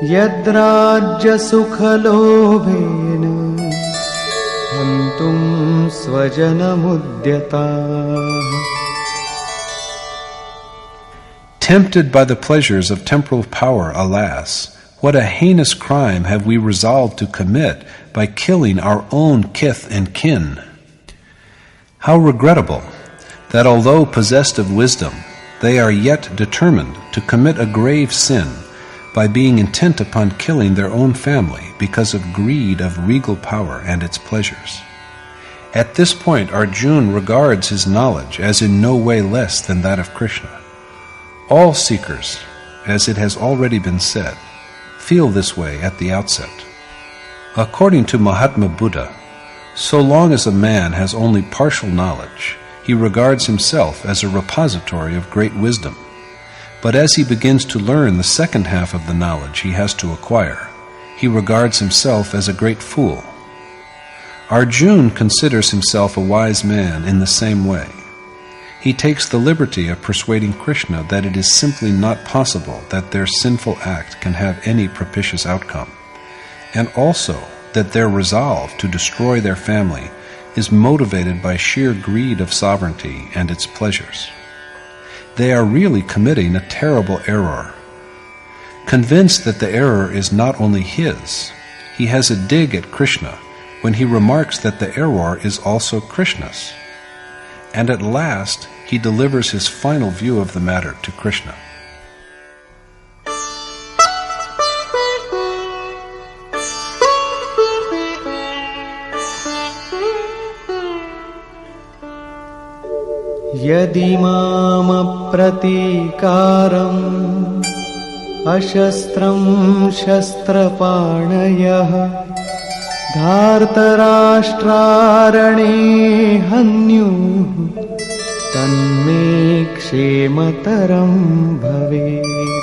yadrajya sukhalobhena hantum svajanamudyata. Tempted by the pleasures of temporal power, alas, what a heinous crime have we resolved to commit by killing our own kith and kin. How regrettable that although possessed of wisdom, they are yet determined to commit a grave sin by being intent upon killing their own family because of greed of regal power and its pleasures. At this point, Arjuna regards his knowledge as in no way less than that of Krishna. All seekers, as it has already been said, feel this way at the outset. According to Mahatma Buddha, so long as a man has only partial knowledge, he regards himself as a repository of great wisdom. But as he begins to learn the second half of the knowledge he has to acquire, he regards himself as a great fool. Arjuna considers himself a wise man in the same way. He takes the liberty of persuading Krishna that it is simply not possible that their sinful act can have any propitious outcome, and also that their resolve to destroy their family is motivated by sheer greed of sovereignty and its pleasures. They are really committing a terrible error. Convinced that the error is not only his, he has a dig at Krishna when he remarks that the error is also Krishna's. And at last, he delivers his final view of the matter to Krishna. Yadi mama pratikaram ashastram shastrapanayah dhartarashtrarane hanyu tanme kṣemataram bhavet.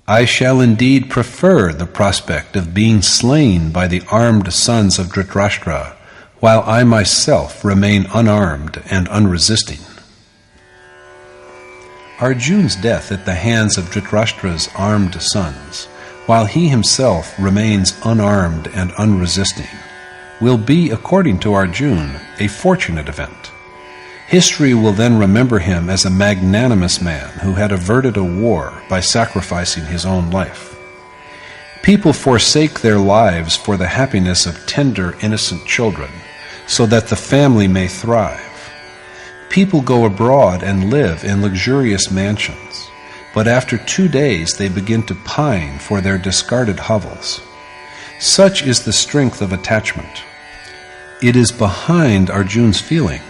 I shall indeed prefer the prospect of being slain by the armed sons of Dhritarashtra, while I myself remain unarmed and unresisting. Arjuna's death at the hands of Dhritarashtra's armed sons, while he himself remains unarmed and unresisting, will be, according to Arjuna, a fortunate event. History will then remember him as a magnanimous man who had averted a war by sacrificing his own life. People forsake their lives for the happiness of tender, innocent children, so that the family may thrive. People go abroad and live in luxurious mansions, but after 2 days they begin to pine for their discarded hovels. Such is the strength of attachment. It is behind Arjuna's feeling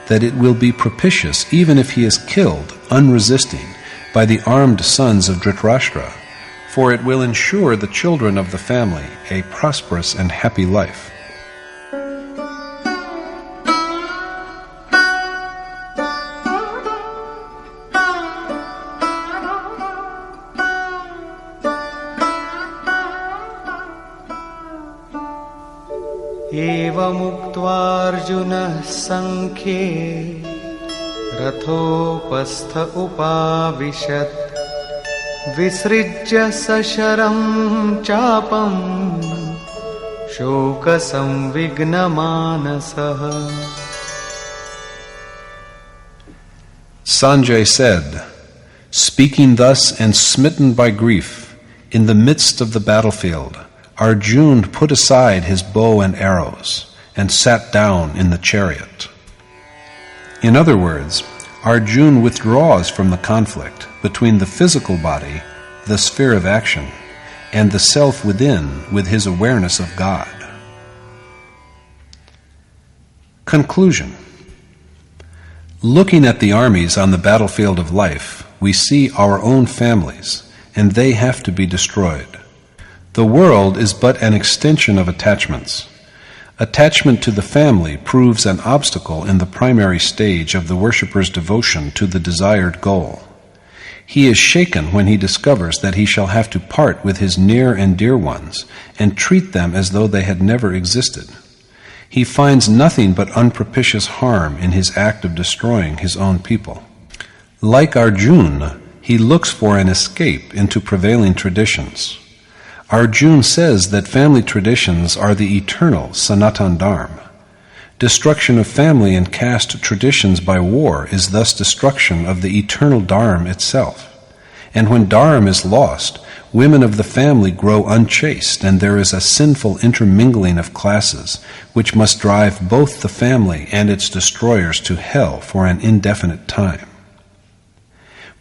that it will be propitious even if he is killed, unresisting, by the armed sons of Dhritarashtra, for it will ensure the children of the family a prosperous and happy life. Evamuktvārjunah saṅkhye rathopastha upavishat visrijya sasharam chāpam shoka samvignamanasah. Sanjay said, speaking thus and smitten by grief, in the midst of the battlefield, Arjuna put aside his bow and arrows and sat down in the chariot. In other words, Arjuna withdraws from the conflict between the physical body, the sphere of action, and the self within with his awareness of God. Conclusion. Looking at the armies on the battlefield of life, we see our own families, and they have to be destroyed. The world is but an extension of attachments. Attachment to the family proves an obstacle in the primary stage of the worshipper's devotion to the desired goal. He is shaken when he discovers that he shall have to part with his near and dear ones and treat them as though they had never existed. He finds nothing but unpropitious harm in his act of destroying his own people. Like Arjuna, he looks for an escape into prevailing traditions. Arjuna says that family traditions are the eternal Sanatan Dharma. Destruction of family and caste traditions by war is thus destruction of the eternal Dharma itself. And when Dharma is lost, women of the family grow unchaste, and there is a sinful intermingling of classes, which must drive both the family and its destroyers to hell for an indefinite time.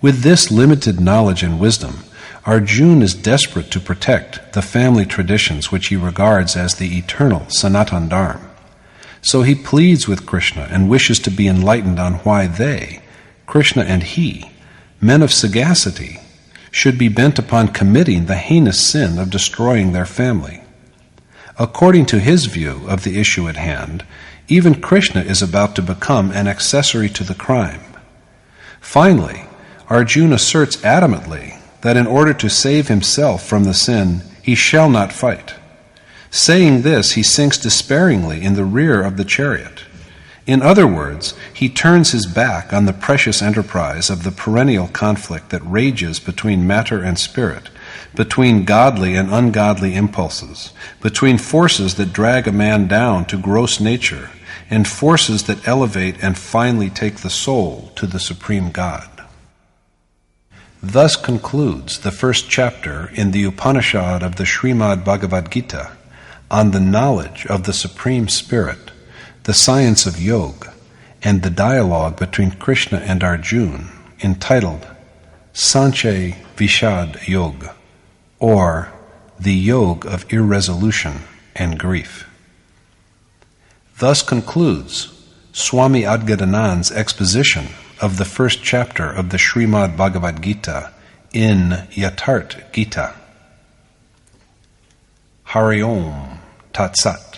With this limited knowledge and wisdom, Arjuna is desperate to protect the family traditions which he regards as the eternal Sanatan Dharma. So he pleads with Krishna and wishes to be enlightened on why they, Krishna and he, men of sagacity, should be bent upon committing the heinous sin of destroying their family. According to his view of the issue at hand, even Krishna is about to become an accessory to the crime. Finally, Arjuna asserts adamantly that in order to save himself from the sin, he shall not fight. Saying this, he sinks despairingly in the rear of the chariot. In other words, he turns his back on the precious enterprise of the perennial conflict that rages between matter and spirit, between godly and ungodly impulses, between forces that drag a man down to gross nature, and forces that elevate and finally take the soul to the supreme God. Thus concludes the first chapter in the Upanishad of the Shrimad Bhagwat Geeta on the knowledge of the Supreme Spirit, the science of yoga, and the dialogue between Krishna and Arjuna, entitled Sanjay Vishad Yoga, or the Yoga of Irresolution and Grief. Thus concludes Swami Adgadanand's exposition of the first chapter of the Shrimad Bhagwat Geeta in Yatharth Gita. Hari Om Tat Sat.